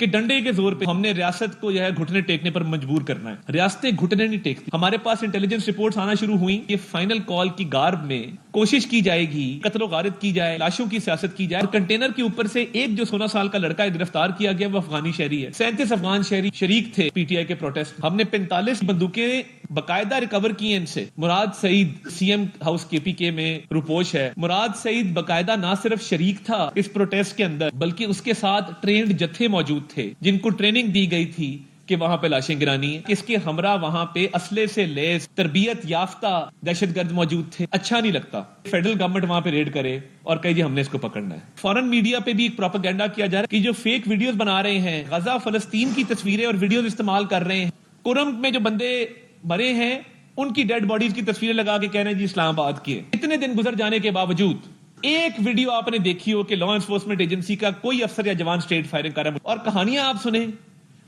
کہ ڈنڈے کے زور پہ ہم نے ریاست کو جو ہے گھٹنے ٹیکنے پر مجبور کرنا ہے. ریاستیں گھٹنے نہیں ٹیکتی. ہمارے پاس انٹیلیجنس رپورٹس آنا شروع ہوئی کہ فائنل کال کی گارب میں کوشش کی جائے گی, قتل و غارت کی جائے, لاشوں کی سیاست کی جائے. اور کنٹینر کے اوپر سے ایک جو 16 سال کا لڑکا گرفتار کیا گیا وہ افغانی شہری ہے. 37 افغان شہری شریک تھے پی ٹی آئی کے پروٹیسٹ. ہم نے 45 بندوقیں باقاعدہ ریکور کی ہیں ان سے. مراد سعید سی ایم ہاؤس کے پی کے میں روپوش ہے. مراد سعید باقاعدہ نہ صرف شریک تھا اس پروٹیسٹ کے اندر بلکہ اس کے ساتھ ٹرینڈ جتھے موجود تھے جن کو ٹریننگ دی گئی تھی کہ وہاں پہ لاشیں گرانی ہیں. اس کے ہمراہ وہاں پہ اسلحے سے لیس تربیت یافتہ دہشت گرد موجود تھے. اچھا نہیں لگتا فیڈرل گورنمنٹ وہاں پہ ریڈ کرے اور کہے جی ہم نے اس کو پکڑنا ہے. فورن میڈیا پہ بھی ایک پروپیگنڈا کیا جا رہا ہے کہ جو فیک ویڈیوز بنا رہے ہیں, غزہ فلسطین کی تصویریں اور ویڈیوز استعمال کر رہے ہیں. کرم میں جو بندے مرے ہیں ان کی ڈیڈ باڈیز کی تصویریں لگا کے کہہ رہے ہیں جی اسلام آباد کی ہے. اتنے دن گزر جانے کے باوجود ایک ویڈیو آپ نے دیکھی ہو کہ لا انفورسمنٹ ایجنسی کا کوئی افسر یا جوان اسٹریٹ فائرنگ کر رہا ہے. اور کہانیاں آپ سنیں,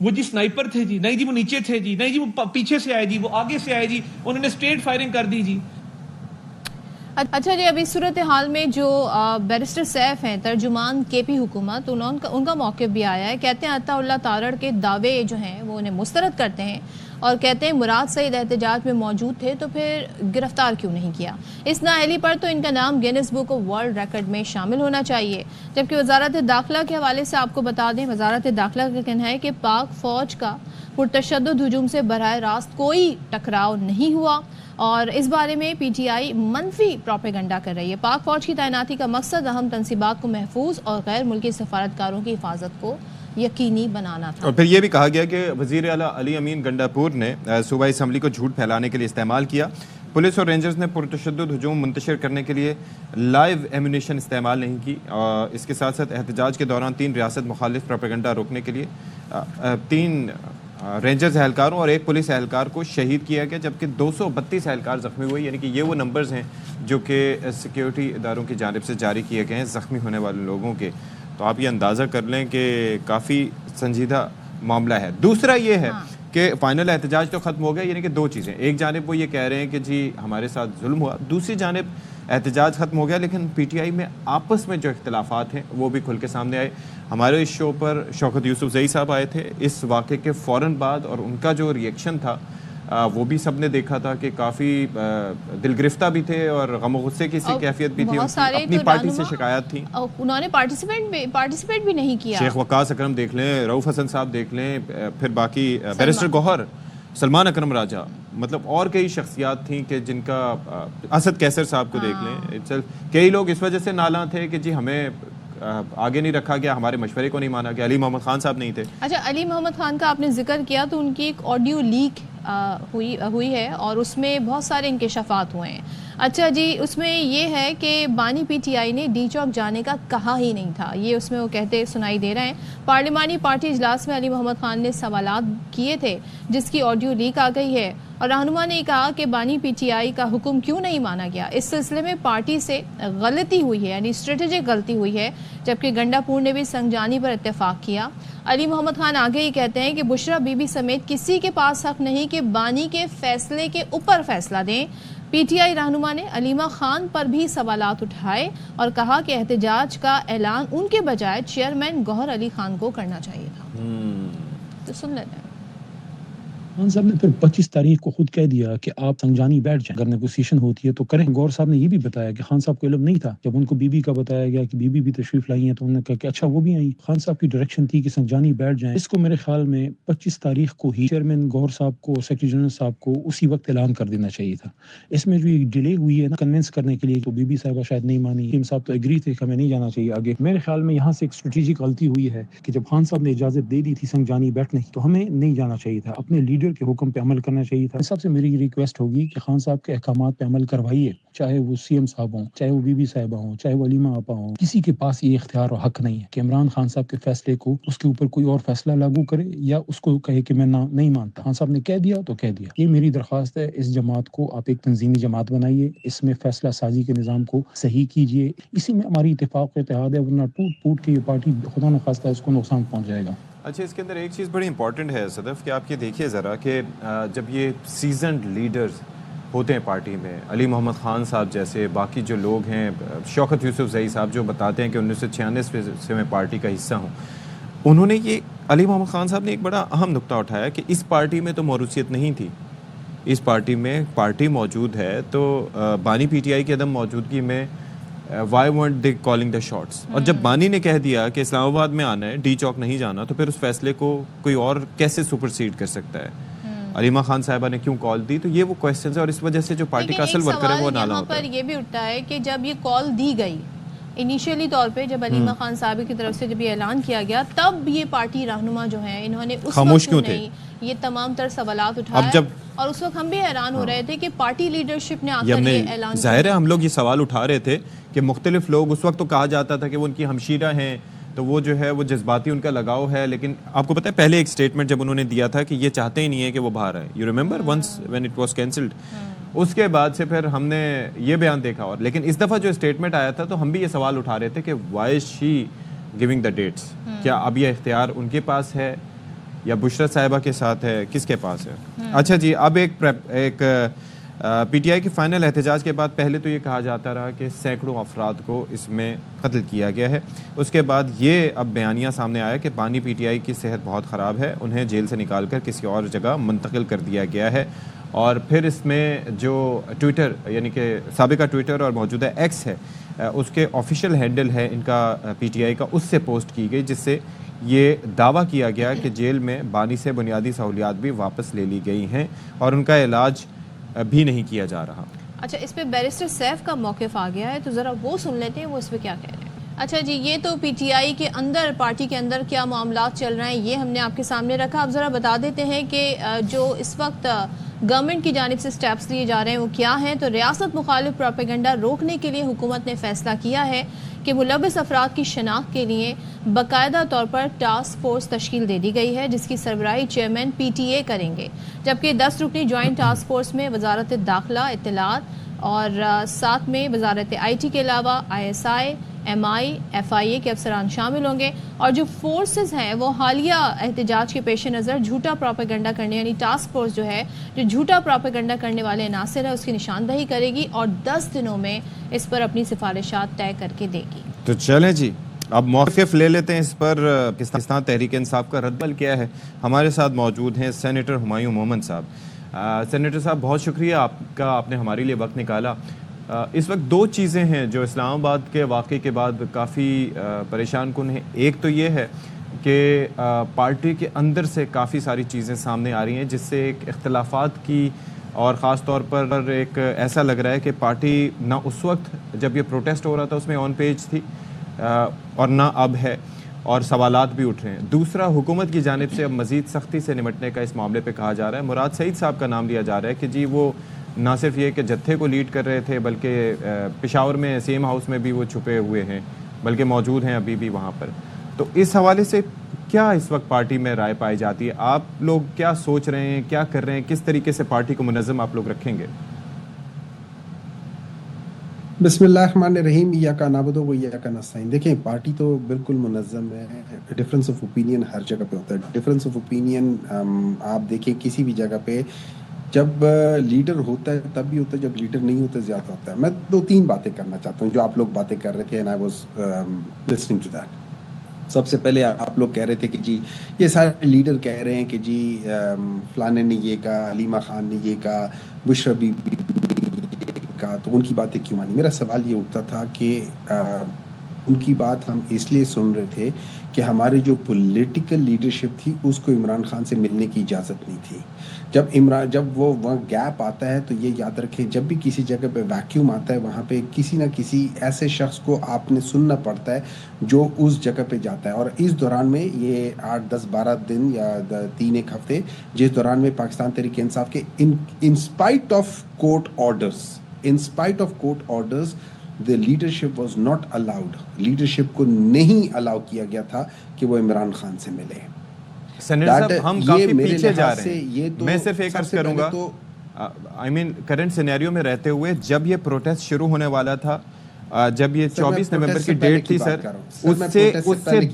وہ جی سنائپر تھے جی, نہیں جی وہ نیچے تھے جی, نہیں جی وہ پیچھے سے آئے جی, وہ آگے سے آئے جی, انہوں نے اسٹریٹ فائرنگ کر دی جی. اچھا جی, ابھی صورتحال میں جو بیرسٹر سیف ہیں ترجمان کے پی حکومت, ان کا موقف بھی آیا ہے. کہتے ہیں عطا اللہ تارڑ کے دعوے جو ہیں وہ انہیں مسترد کرتے ہیں اور کہتے ہیں مراد سعید احتجاج میں موجود تھے تو پھر گرفتار کیوں نہیں کیا. اس نااہلی پر تو ان کا نام grains book of world record میں شامل ہونا چاہیے. جبکہ وزارت داخلہ کے حوالے سے آپ کو بتا دیں, وزارت داخلہ کا کہنا ہے کہ پاک فوج کا پرتشدد ہجوم سے براہ راست کوئی ٹکراؤ نہیں ہوا اور اس بارے میں پی ٹی آئی منفی پروپیگنڈا کر رہی ہے. پاک فوج کی تعیناتی کا مقصد اہم تنصیبات کو محفوظ اور غیر ملکی سفارتکاروں کی حفاظت کو یقینی بنانا تھا. اور پھر یہ بھی کہا گیا کہ وزیر اعلیٰ علی امین گنڈاپور نے صوبائی اسمبلی کو جھوٹ پھیلانے کے لیے استعمال کیا. پولیس اور رینجرز نے پرتشدد ہجوم منتشر کرنے کے لیے لائیو ایمونیشن استعمال نہیں کی. اس کے ساتھ ساتھ احتجاج کے دوران 3 ریاست مخالف پروپیگنڈا روکنے کے لیے 3 رینجرز اہلکاروں اور 1 پولیس اہلکار کو شہید کیا گیا, جبکہ 232 اہلکار زخمی ہوئے. یعنی کہ یہ وہ نمبرز ہیں جو کہ سیکیورٹی اداروں کی جانب سے جاری کیے گئے ہیں زخمی ہونے والے لوگوں کے. تو آپ یہ اندازہ کر لیں کہ کافی سنجیدہ معاملہ ہے. دوسرا یہ ہے کہ فائنل احتجاج تو ختم ہو گیا. یعنی کہ 2 چیزیں, ایک جانب وہ یہ کہہ رہے ہیں کہ جی ہمارے ساتھ ظلم ہوا, دوسری جانب احتجاج ختم ہو گیا, لیکن پی ٹی آئی میں آپس میں جو اختلافات ہیں وہ بھی کھل کے سامنے آئے. ہمارے اس شو پر شوکت یوسف زئی صاحب آئے تھے اس واقعے کے فوراً بعد, اور ان کا جو ری ایکشن تھا وہ بھی سب نے دیکھا تھا کہ کافی دل گرفتہ بھی تھے اور غم و غصے کی سی کیفیت بھی تھی. اپنی پارٹی سے شکایات تھیں, انہوں نے پارٹیسپیٹ بھی نہیں کیا. شیخ وقاص اکرم دیکھ لیں, رؤف حسن صاحب دیکھ لیں, پھر باقی بیرسٹر گوہر, سلمان اکرم راجہ, مطلب اور کئی شخصیات تھیں کہ جن کا, اسد کیسر صاحب کو دیکھ لیں. کئی لوگ اس وجہ سے نالاں تھے کہ جی ہمیں آگے نہیں رکھا گیا, ہمارے مشورے کو نہیں مانا گیا. علی محمد خان صاحب نہیں تھے. اچھا, علی محمد خان کا آپ نے ذکر کیا تو ان کی ایک آڈیو لیک ہوئی ہے اور اس میں بہت سارے انکشافات ہوئے ہیں. اچھا جی, اس میں یہ ہے کہ بانی پی ٹی آئی نے ڈی چوک جانے کا کہا ہی نہیں تھا, یہ اس میں وہ کہتے سنائی دے رہے ہیں. پارلیمانی پارٹی اجلاس میں علی محمد خان نے سوالات کیے تھے جس کی آڈیو لیک آ گئی ہے اور رہنما نے کہا کہ بانی پی ٹی آئی کا حکم کیوں نہیں مانا گیا. اس سلسلے میں پارٹی سے غلطی ہوئی ہے, یعنی اسٹریٹجک غلطی ہوئی ہے, جبکہ گنڈاپور نے بھی سنجانی پر اتفاق کیا. علی محمد خان آگے ہی کہتے ہیں کہ بشرا بی بی سمیت کسی کے پاس حق نہیں کہ بانی کے فیصلے کے اوپر فیصلہ دیں. پی ٹی آئی رہنما نے علیمہ خان پر بھی سوالات اٹھائے اور کہا کہ احتجاج کا اعلان ان کے بجائے چیئرمین گوہر علی خان کو کرنا چاہیے تھا. تو سن لیتے ہیں. خان صاحب نے پھر 25 تاریخ کو خود کہہ دیا کہ آپ سنجانی بیٹھ جائیں, اگر نیگوسیشن ہوتی ہے تو کریں. گور صاحب نے یہ بھی بتایا کہ خان صاحب کو علم نہیں تھا. جب ان کو بی بی کا بتایا گیا کہ بی بی بھی تشریف لائی ہیں تو انہوں نے کہا کہ اچھا وہ بھی آئیں. خان صاحب کی ڈائریکشن تھی کہ سنجانی بیٹھ جائیں. اس کو میرے خیال میں 25 تاریخ کو ہی چیئرمین گور صاحب کو, سیکرٹری جنرل صاحب کو اسی وقت اعلان کر دینا چاہیے تھا. اس میں جو ایک ڈیلے ہوئی ہے نا کنونس کرنے کے لیے, تو بی بی صاحبہ شاید نہیں مانی, حکیم صاحب تو ایگری تھے کہ ہمیں نہیں جانا چاہیے آگے. میرے خیال میں یہاں سے ایک اسٹریٹجک غلطی ہوئی ہے کہ جب خان صاحب نے اجازت دے دی تھی سنجانی بیٹھنے کی تو ہمیں نہیں جانا چاہیے تھا, اپنے لیڈر کے حکم پہ عمل کرنا چاہیے تھا. سب سے میری ریکویسٹ ہوگی کہ خان صاحب کے احکامات پہ عمل کروائیے, چاہے وہ سی ایم صاحب ہوں, چاہے وہ بی بی صاحبہ ہوں, چاہے وہ علیمہ آپا ہوں. کسی کے پاس یہ اختیار اور حق نہیں ہے کہ عمران خان صاحب کے فیصلے کو اس کے اوپر کوئی اور فیصلہ لاگو کرے یا اس کو کہے کہ میں نہیں مانتا. خان صاحب نے کہہ دیا تو کہہ دیا. یہ میری درخواست ہے, اس جماعت کو آپ ایک تنظیمی جماعت بنائیے, اس میں فیصلہ سازی کے نظام کو صحیح کیجیے. اسی میں ہماری اتفاق و اتحاد ہے, ورنہ ٹوٹ کے یہ پارٹی خدا نخواستہ اس کو نقصان پہنچ جائے گا. اچھا, اس کے اندر ایک چیز بڑی امپورٹنٹ ہے صدف کہ آپ یہ دیکھیے ذرا کہ جب یہ سیزنڈ لیڈرز ہوتے ہیں پارٹی میں, علی محمد خان صاحب جیسے, باقی جو لوگ ہیں, شوکت یوسف زئی صاحب جو بتاتے ہیں کہ 1996 سے میں پارٹی کا حصہ ہوں, انہوں نے یہ علی محمد خان صاحب نے ایک بڑا اہم نقطہ اٹھایا کہ اس پارٹی میں تو موروثیت نہیں تھی، اس پارٹی میں پارٹی موجود ہے تو بانی پی ٹی آئی کی عدم موجودگی میں why want they calling the shots, اور جب بانی نے کہہ دیا کہ اسلام آباد میں آنا ہے، ڈی چوک نہیں جانا، تو پھر اس فیصلے کو کوئی اور کیسے سپرسیڈ کر سکتا ہے؟ علیمہ خان صاحبہ نے کیوں کال دی؟ تو یہ وہ کویسچنز ہیں، اور اس وجہ سے جو پارٹی کا اصل ورکر ہے وہ نالا ہوتا ہے۔ پر یہ بھی اٹھتا ہے کہ جب یہ کال دی گئی انیشیلی طور پہ، جب علیمہ خان صاحب کی طرف سے جب یہ اعلان کیا گیا، تب یہ پارٹی رہنما جو ہیں انہوں نے اس خاموش وقت کیوں تھے؟ یہ تمام تر سوالات اٹھائے، اور اس وقت ہم بھی حیران ہو رہے تھے کہ پارٹی لیڈرشپ نے آ کر یہ اعلان، ظاہر ہے ہم لوگ یہ سوال اٹھا رہے تھے کہ مختلف لوگ، اس وقت تو کہا جاتا تھا کہ وہ ان کی ہمشیرہ ہیں تو وہ جو ہے وہ جذباتی ان کا لگاؤ ہے، لیکن آپ کو پتہ ہے پہلے ایک سٹیٹمنٹ جب انہوں نے دیا تھا کہ یہ چاہتے ہی نہیں ہے کہ وہ باہر آئے، you remember once when it was cancelled, اس کے بعد سے پھر ہم نے یہ بیان دیکھا، اور لیکن اس دفعہ جو اسٹیٹمنٹ آیا تھا تو ہم بھی یہ سوال اٹھا رہے تھے کہ why is she giving the dates, کیا اب یہ اختیار ان کے پاس ہے یا بشرت صاحبہ کے ساتھ ہے، کس کے پاس ہے؟ اچھا جی، اب ایک پی ٹی آئی کے فائنل احتجاج کے بعد پہلے تو یہ کہا جاتا رہا کہ سینکڑوں افراد کو اس میں قتل کیا گیا ہے، اس کے بعد یہ اب بیانیہ سامنے آیا کہ بانی پی ٹی آئی کی صحت بہت خراب ہے، انہیں جیل سے نکال کر کسی اور جگہ منتقل کر دیا گیا ہے، اور پھر اس میں جو ٹویٹر یعنی کہ سابقہ ٹویٹر اور موجودہ ایکس ہے، اس کے آفیشیل ہینڈل ہے ان کا پی ٹی آئی کا، اس سے پوسٹ کی گئی جس سے یہ دعویٰ کیا گیا کہ جیل میں بانی سے بنیادی سہولیات بھی واپس لے لی گئی ہیں اور ان کا علاج بھی نہیں کیا جا رہا۔ اچھا، اس پہ بیرسٹر سیف کا موقف آ گیا ہے تو ذرا وہ سن لیتے ہیں، وہ اس پہ کیا کہہ رہے ہیں۔ اچھا جی، یہ تو پی ٹی آئی کے اندر، پارٹی کے اندر کیا معاملات چل رہے ہیں یہ ہم نے آپ کے سامنے رکھا۔ اب ذرا بتا دیتے ہیں کہ جو اس وقت گورنمنٹ کی جانب سے سٹیپس لیے جا رہے ہیں وہ کیا ہیں۔ تو ریاست مخالف پروپیگنڈا روکنے کے لیے حکومت نے فیصلہ کیا ہے کہ ملوث افراد کی شناخت کے لیے باقاعدہ طور پر ٹاسک فورس تشکیل دے دی گئی ہے، جس کی سربراہی چیئرمین پی ٹی اے کریں گے، جبکہ 10 رکنی جوائنٹ ٹاسک فورس میں وزارت داخلہ، اطلاعات اور ساتھ میں وزارت آئی ٹی کے علاوہ I S I, M I, F I A کے افسران شامل ہوں گے، اور جو فورسز ہیں وہ حالیہ احتجاج کے پیش نظر جھوٹا پروپیگنڈا کرنے، یعنی ٹاسک فورس جو ہے جو جھوٹا پروپیگنڈا کرنے والے عناصر ہیں اس کی نشاندہی کرے گی اور 10 دنوں میں اس پر اپنی سفارشات طے کر کے دے گی۔ تو چلیں جی، اب موقف لے لیتے ہیں اس پر پاکستان تحریک انصاف کا رد عمل کیا ہے۔ ہمارے ساتھ موجود ہیں سینیٹر ہمایوں مومن صاحب۔ سینیٹر صاحب بہت شکریہ آپ کا، آپ نے ہمارے لیے وقت نکالا۔ اس وقت 2 چیزیں ہیں جو اسلام آباد کے واقعے کے بعد کافی پریشان کن ہیں۔ ایک تو یہ ہے کہ پارٹی کے اندر سے کافی ساری چیزیں سامنے آ رہی ہیں جس سے ایک اختلافات کی، اور خاص طور پر ایک ایسا لگ رہا ہے کہ پارٹی نہ اس وقت جب یہ پروٹیسٹ ہو رہا تھا اس میں آن پیج تھی اور نہ اب ہے، اور سوالات بھی اٹھ رہے ہیں۔ دوسرا، حکومت کی جانب سے اب مزید سختی سے نمٹنے کا اس معاملے پہ کہا جا رہا ہے۔ مراد سعید صاحب کا نام لیا جا رہا ہے کہ جی وہ نہ صرف یہ کہ جتھے کو لیڈ کر رہے تھے بلکہ پشاور میں سیم ہاؤس میں بھی وہ چھپے ہوئے ہیں، بلکہ موجود ہیں ابھی بھی وہاں پر۔ تو اس حوالے سے کیا اس وقت پارٹی میں رائے پائی جاتی ہے؟ آپ لوگ کیا سوچ رہے ہیں، کیا کر رہے ہیں، کس طریقے سے پارٹی کو منظم آپ لوگ رکھیں گے؟ بسم اللہ الرحمن الرحیم، ایاک نعبد و ایاک نستعین۔ دیکھیں، پارٹی تو بالکل منظم ہے، ڈفرینس آف اوپینین ہر جگہ پہ ہوتا ہے۔ ڈفرینس آف اوپینین آپ دیکھیں کسی بھی جگہ پہ جب لیڈر ہوتا ہے تب بھی ہوتا ہے، جب لیڈر نہیں ہوتا زیادہ ہوتا ہے۔ میں 2-3 باتیں کرنا چاہتا ہوں جو آپ لوگ باتیں کر رہے تھے، and I was listening to that۔ سب سے پہلے آپ لوگ کہہ رہے تھے کہ جی یہ سارے لیڈر کہہ رہے ہیں کہ جی فلانے نے یہ کہا، علیمہ خان نے یہ کہا، بشرا بی بی کا، تو ان کی باتیں کیوں مانی؟ میرا سوال یہ اٹھتا تھا کہ ان کی بات ہم اس لیے سن رہے تھے کہ ہماری جو پولیٹیکل لیڈرشپ تھی اس کو عمران خان سے ملنے کی اجازت نہیں تھی۔ جب وہ وہاں گیپ آتا ہے تو یہ یاد رکھیں، جب بھی کسی جگہ پہ ویکیوم آتا ہے وہاں پہ کسی نہ کسی ایسے شخص کو آپ نے سننا پڑتا ہے جو اس جگہ پہ جاتا ہے۔ اور اس دوران میں یہ 8, 10, 12 دن یا 3-1 ہفتے جس دوران میں پاکستان تحریک انصاف کے in spite of court orders the leadership was not allowed، leadership کو نہیں الاؤ کیا گیا تھا کہ وہ عمران خان سے ملے۔ سینیٹر صاحب ہم کافی پیچھے جا رہے ہیں، میں صرف ایک عرض کروں گا، کرنٹ سینیریو میں رہتے ہوئے جب یہ پروٹیسٹ شروع ہونے والا تھا، جب یہ 24 نومبر کی ڈیٹ تھی سر، اس سے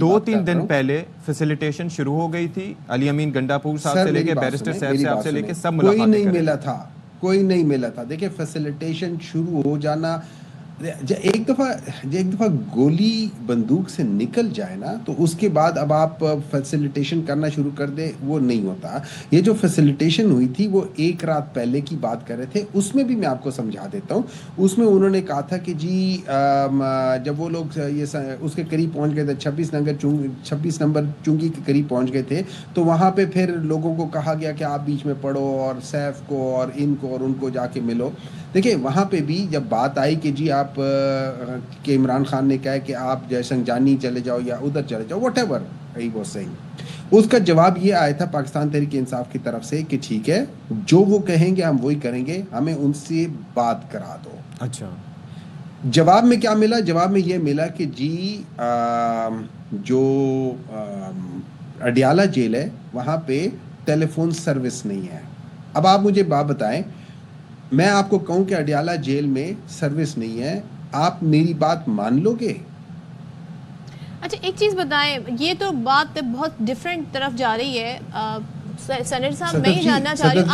2-3 دن پہلے فیسیلیٹیشن شروع ہو گئی تھی۔ علی امین گنڈاپور صاحب سے لے کے بیرسٹر صاحب صاحب سے لے کے سب ملاقاتیں کوئی نہیں ملا تھا۔ دیکھیں، فیسیلیٹیشن شروع ہو جانا ایک دفعہ گولی بندوق سے نکل جائے نا تو اس کے بعد اب آپ فیسیلیٹیشن کرنا شروع کر دے، وہ نہیں ہوتا. یہ جو فیسیلیٹیشن ہوئی تھی وہ ایک رات پہلے کی بات کر رہے تھے، اس میں بھی میں آپ کو سمجھا دیتا ہوں. اس میں انہوں نے کہا تھا کہ جی جب وہ لوگ یہ اس کے قریب پہنچ گئے تھے، 26 نمبر چونگی کے قریب پہنچ گئے تھے، تو وہاں پہ پھر لوگوں کو کہا گیا کہ آپ بیچ میں پڑھو اور سیف کو اور ان کو اور ان کو جا کے ملو. دیکھیں وہاں پہ بھی جب بات آئی کہ جی آپ کہ عمران خان نے کہا کہ آپ سنجانی چلے جاؤ یا ادھر چلے جاؤ، whatever he was seeing, اس کا جواب یہ آیا تھا پاکستان تحریک انصاف کی طرف سے کہ ٹھیک ہے جو وہ کہیں گے ہم وہی کریں گے، ہمیں ان سے بات کرا دو. اچھا جواب میں کیا ملا؟ جواب میں یہ ملا کہ جی جو اڈیالہ جیل ہے وہاں پہ ٹیلی فون سروس نہیں ہے. اب آپ مجھے بات بتائیں، میں آپ کو کہوں کہ اڈیالہ جیل میں سروس نہیں ہے، آپ میری بات مان لو گے؟ اچھا ایک چیز بتائیں، یہ تو بات بہت ڈیفرنٹ طرف جا رہی ہے. سینیٹر صاحب میں یہ جاننا چاہ رہی ہوں،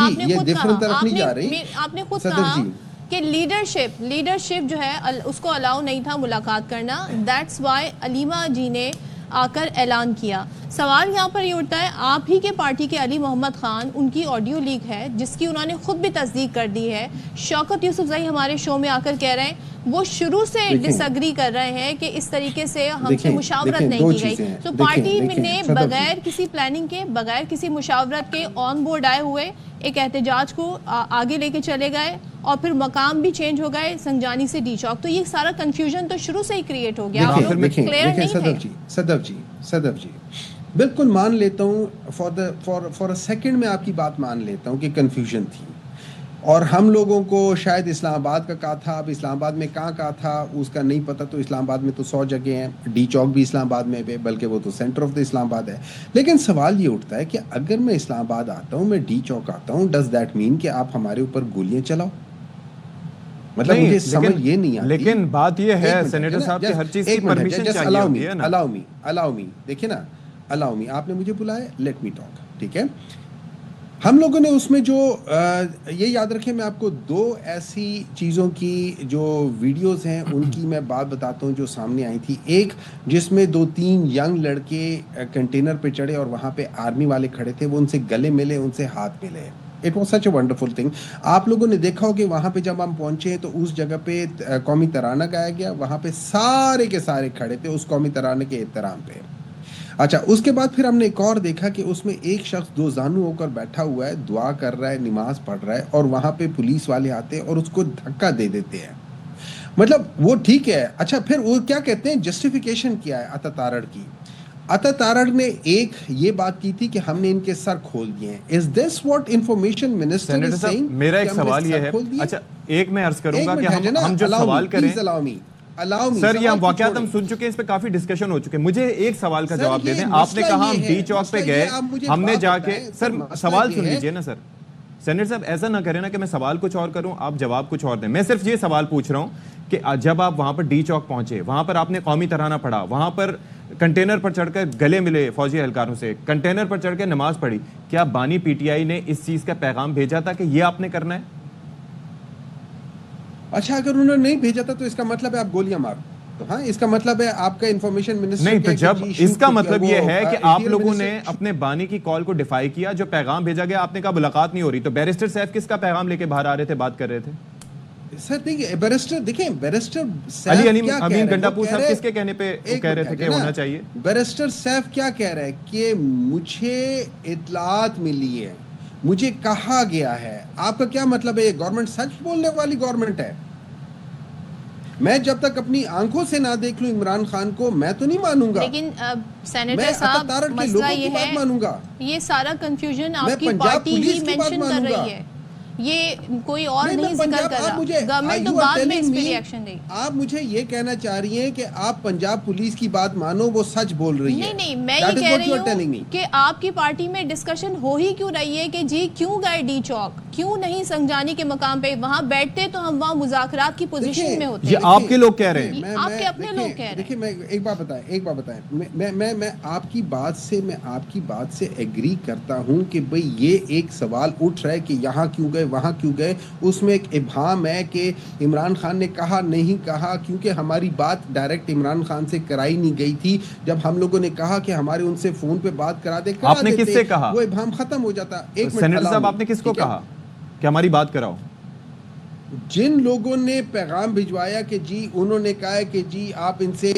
آپ نے خود کہا کہ لیڈرشپ جو ہے اس کو الاؤ نہیں تھا ملاقات کرنا، دیٹس وائی علیمہ جی نے آ کر اعلان کیا. سوال یہاں پر یہ اٹھتا ہے، آپ ہی کے پارٹی کے علی محمد خان، ان کی آڈیو لیک ہے جس کی انہوں نے خود بھی تصدیق کر دی ہے. شوکت یوسف زئی ہمارے شو میں آ کر کہہ رہے ہیں وہ شروع سے ڈس ایگری کر رہے ہیں کہ اس طریقے سے ہم سے مشاورت نہیں کی گئی. تو پارٹی نے بغیر کسی پلاننگ کے، بغیر کسی مشاورت کے آن بورڈ آئے ہوئے ایک احتجاج کو آگے لے کے چلے گئے اور پھر مقام بھی چینج ہو گئے سنجانی سے ڈی چوک. تو یہ سارا کنفیوژن تو شروع سے ہی کریٹ ہو گیا. صدف جی بالکل مان لیتا ہوں، فار اے سیکنڈ میں آپ کی بات مان لیتا ہوں کہ کنفیوژن تھی، اور ہم لوگوں کو شاید اسلام آباد کا کہا تھا. اب اسلام آباد میں کہاں تھا اس کا نہیں پتہ، تو اسلام آباد میں تو 100 جگہ ہیں، ڈی چوک بھی اسلام آباد میں ہے، بلکہ وہ تو سینٹر آف دا اسلام آباد ہے. لیکن سوال یہ اٹھتا ہے کہ اگر میں اسلام آباد آتا ہوں، میں ڈی چوک آتا ہوں، ڈز دیٹ مین کہ آپ ہمارے اوپر گولیاں چلاؤ؟ مطلب مجھے سمجھ یہ نہیں آتی. لیکن بات یہ ہے سینیٹر صاحب کہ ہر چیز کی پرمیشن چاہیے ہوتی ہے نا. الاؤ می دیکھیں نا، الاؤ می، آپ نے مجھے بلایا، لیٹ می ٹاک، ٹھیک ہے. ہم لوگوں نے اس میں جو یہ یاد رکھیں، میں آپ کو 2 ایسی چیزوں کی جو ویڈیوز ہیں ان کی میں بات بتاتا ہوں جو سامنے آئی تھی. ایک جس میں 2-3 ینگ لڑکے کنٹینر پہ چڑھے اور وہاں پہ آرمی والے کھڑے تھے، وہ ان سے گلے ملے، ان سے ہاتھ ملے. It was such a wonderful thing. آپ لوگوں نے دیکھا ہو کہ وہاں پہ جب ہم پہنچے تو اس جگہ پہ قومی ترانہ گایا گیا، وہاں پہ سارے کے سارے کھڑے تھے اس قومی ترانے کے احترام پہ. اچھا اس کے بعد پھر ہم نے ایک اور دیکھا کہ اس میں ایک شخص 2 زانو ہو کر بیٹھا ہوا ہے، دعا کر رہا ہے، نماز پڑھ رہا ہے، اور وہاں پہ پولیس والے آتے ہیں اور اس کو دھکا دے دیتے ہیں. مطلب وہ ٹھیک ہے. اچھا پھر وہ کیا کہتے ہیں، جسٹیفیکیشن کیا ہے عطا تارڑ کی. عطا تارڑ نے ایک یہ بات کی تھی کہ ہم نے ان کے سر کھول دیے ہیں. Is this what information minister is seeing? میرا ایک سوال یہ ہے، اچھا ایک میں عرض کروں گا کہ ہم جو سوال کریں سر، یہ واقعات ہم سن چکے ہیں، اس پہ کافی ڈسکشن ہو چکے ہیں. مجھے ایک سوال کا جواب دے دیں. آپ نے کہا ہم ڈی چوک پہ گئے، ہم نے جا کے، سر سوال سن لیجئے نا سر. سینیٹر صاحب ایسا نہ کریں نا کہ میں سوال کچھ اور کروں، آپ جواب کچھ اور دیں. میں صرف یہ سوال پوچھ رہا ہوں کہ جب آپ وہاں پر ڈی چوک پہنچے، وہاں پر آپ نے قومی ترانہ پڑھا، وہاں پر کنٹینر پر چڑھ کر گلے ملے فوجی اہلکاروں سے، کنٹینر پر چڑھ کے نماز پڑھی، کیا بانی پی ٹی آئی نے اس چیز کا پیغام بھیجا تھا کہ یہ آپ نے کرنا ہے؟ اچھا اگر انہوں نے نہیں بھیجا تھا تو اس کا مطلب ہے آپ گولیاں مار، تو ہاں اس کا مطلب ہے آپ کا انفارمیشن منسٹر نہیں. تو جب اس کا مطلب یہ ہے کہ آپ لوگوں نے اپنے بانی کی کال کو ڈیفائی کیا، جو پیغام بھیجا گیا، آپ نے کہا ملاقات نہیں ہو رہی، تو بیرسٹر سیف کس کا پیغام لے کے باہر آ رہے تھے، بات کر رہے تھے؟ سر دیکھیں بیرسٹر علی امین گنڈاپور صاحب کس کے کہنے پہ کہہ رہے تھے کہ ہونا چاہیے؟ بیرسٹر سیف کیا کہہ رہا ہے کہ مجھے اطلاعات ملی ہے، مجھے کہا گیا ہے. آپ کا کیا مطلب ہے یہ گورنمنٹ سچ بولنے والی گورنمنٹ ہے؟ میں جب تک اپنی آنکھوں سے نہ دیکھ لوں عمران خان کو میں تو نہیں مانوں گا. لیکن سینیٹر صاحب مسئلہ یہ ہے، یہ سارا کنفیوژن آپ کی پارٹی ہی مینشن کر رہی ہے، یہ کوئی اور نہیں ذکر کر رہا. گورنمنٹ تو بعد میں اس پہ ری ایکشن دے گی. آپ مجھے یہ کہنا چاہ رہی ہیں کہ آپ پنجاب پولیس کی بات مانو، وہ سچ بول رہی ہے؟ نہیں، میں یہ کہہ رہی ہوں کہ آپ کی پارٹی میں ڈسکشن ہو ہی کیوں رہی ہے کہ جی کیوں گئے ڈی چوک، کیوں نہیں سنجانی کے مقام پہ وہاں بیٹھتے تو ہم وہاں مذاکرات کی پوزیشن میں ہوتے. یہ آپ کے لوگ کہہ رہے ہیں, آپ کے اپنے لوگ کہہ رہے ہیں. دیکھیں میں ایک بات بتائیں میں آپ کی بات سے ایگری کرتا ہوں کہ بھئی یہ ایک سوال اٹھ رہا ہے کہ یہاں کیوں گئے وہاں کیوں گئے. اس میں ایک ابہام ہے کہ عمران خان نے کہا نہیں کہا, کیونکہ ہماری بات ڈائریکٹ عمران خان سے کرائی نہیں گئی تھی. جب ہم لوگوں نے کہا کہ ہمارے ان سے فون پہ بات کرا دے, آپ نے کس سے کہا, وہ ابہام ختم ہو جاتا. ایک سینیٹر صاحب آپ نے کس کو کہا کہ ہماری بات کراؤ؟ جن لوگوں نے پیغام بھجوایا کہ جی انہوں نے کہا ہے کہ جی آپ ان سے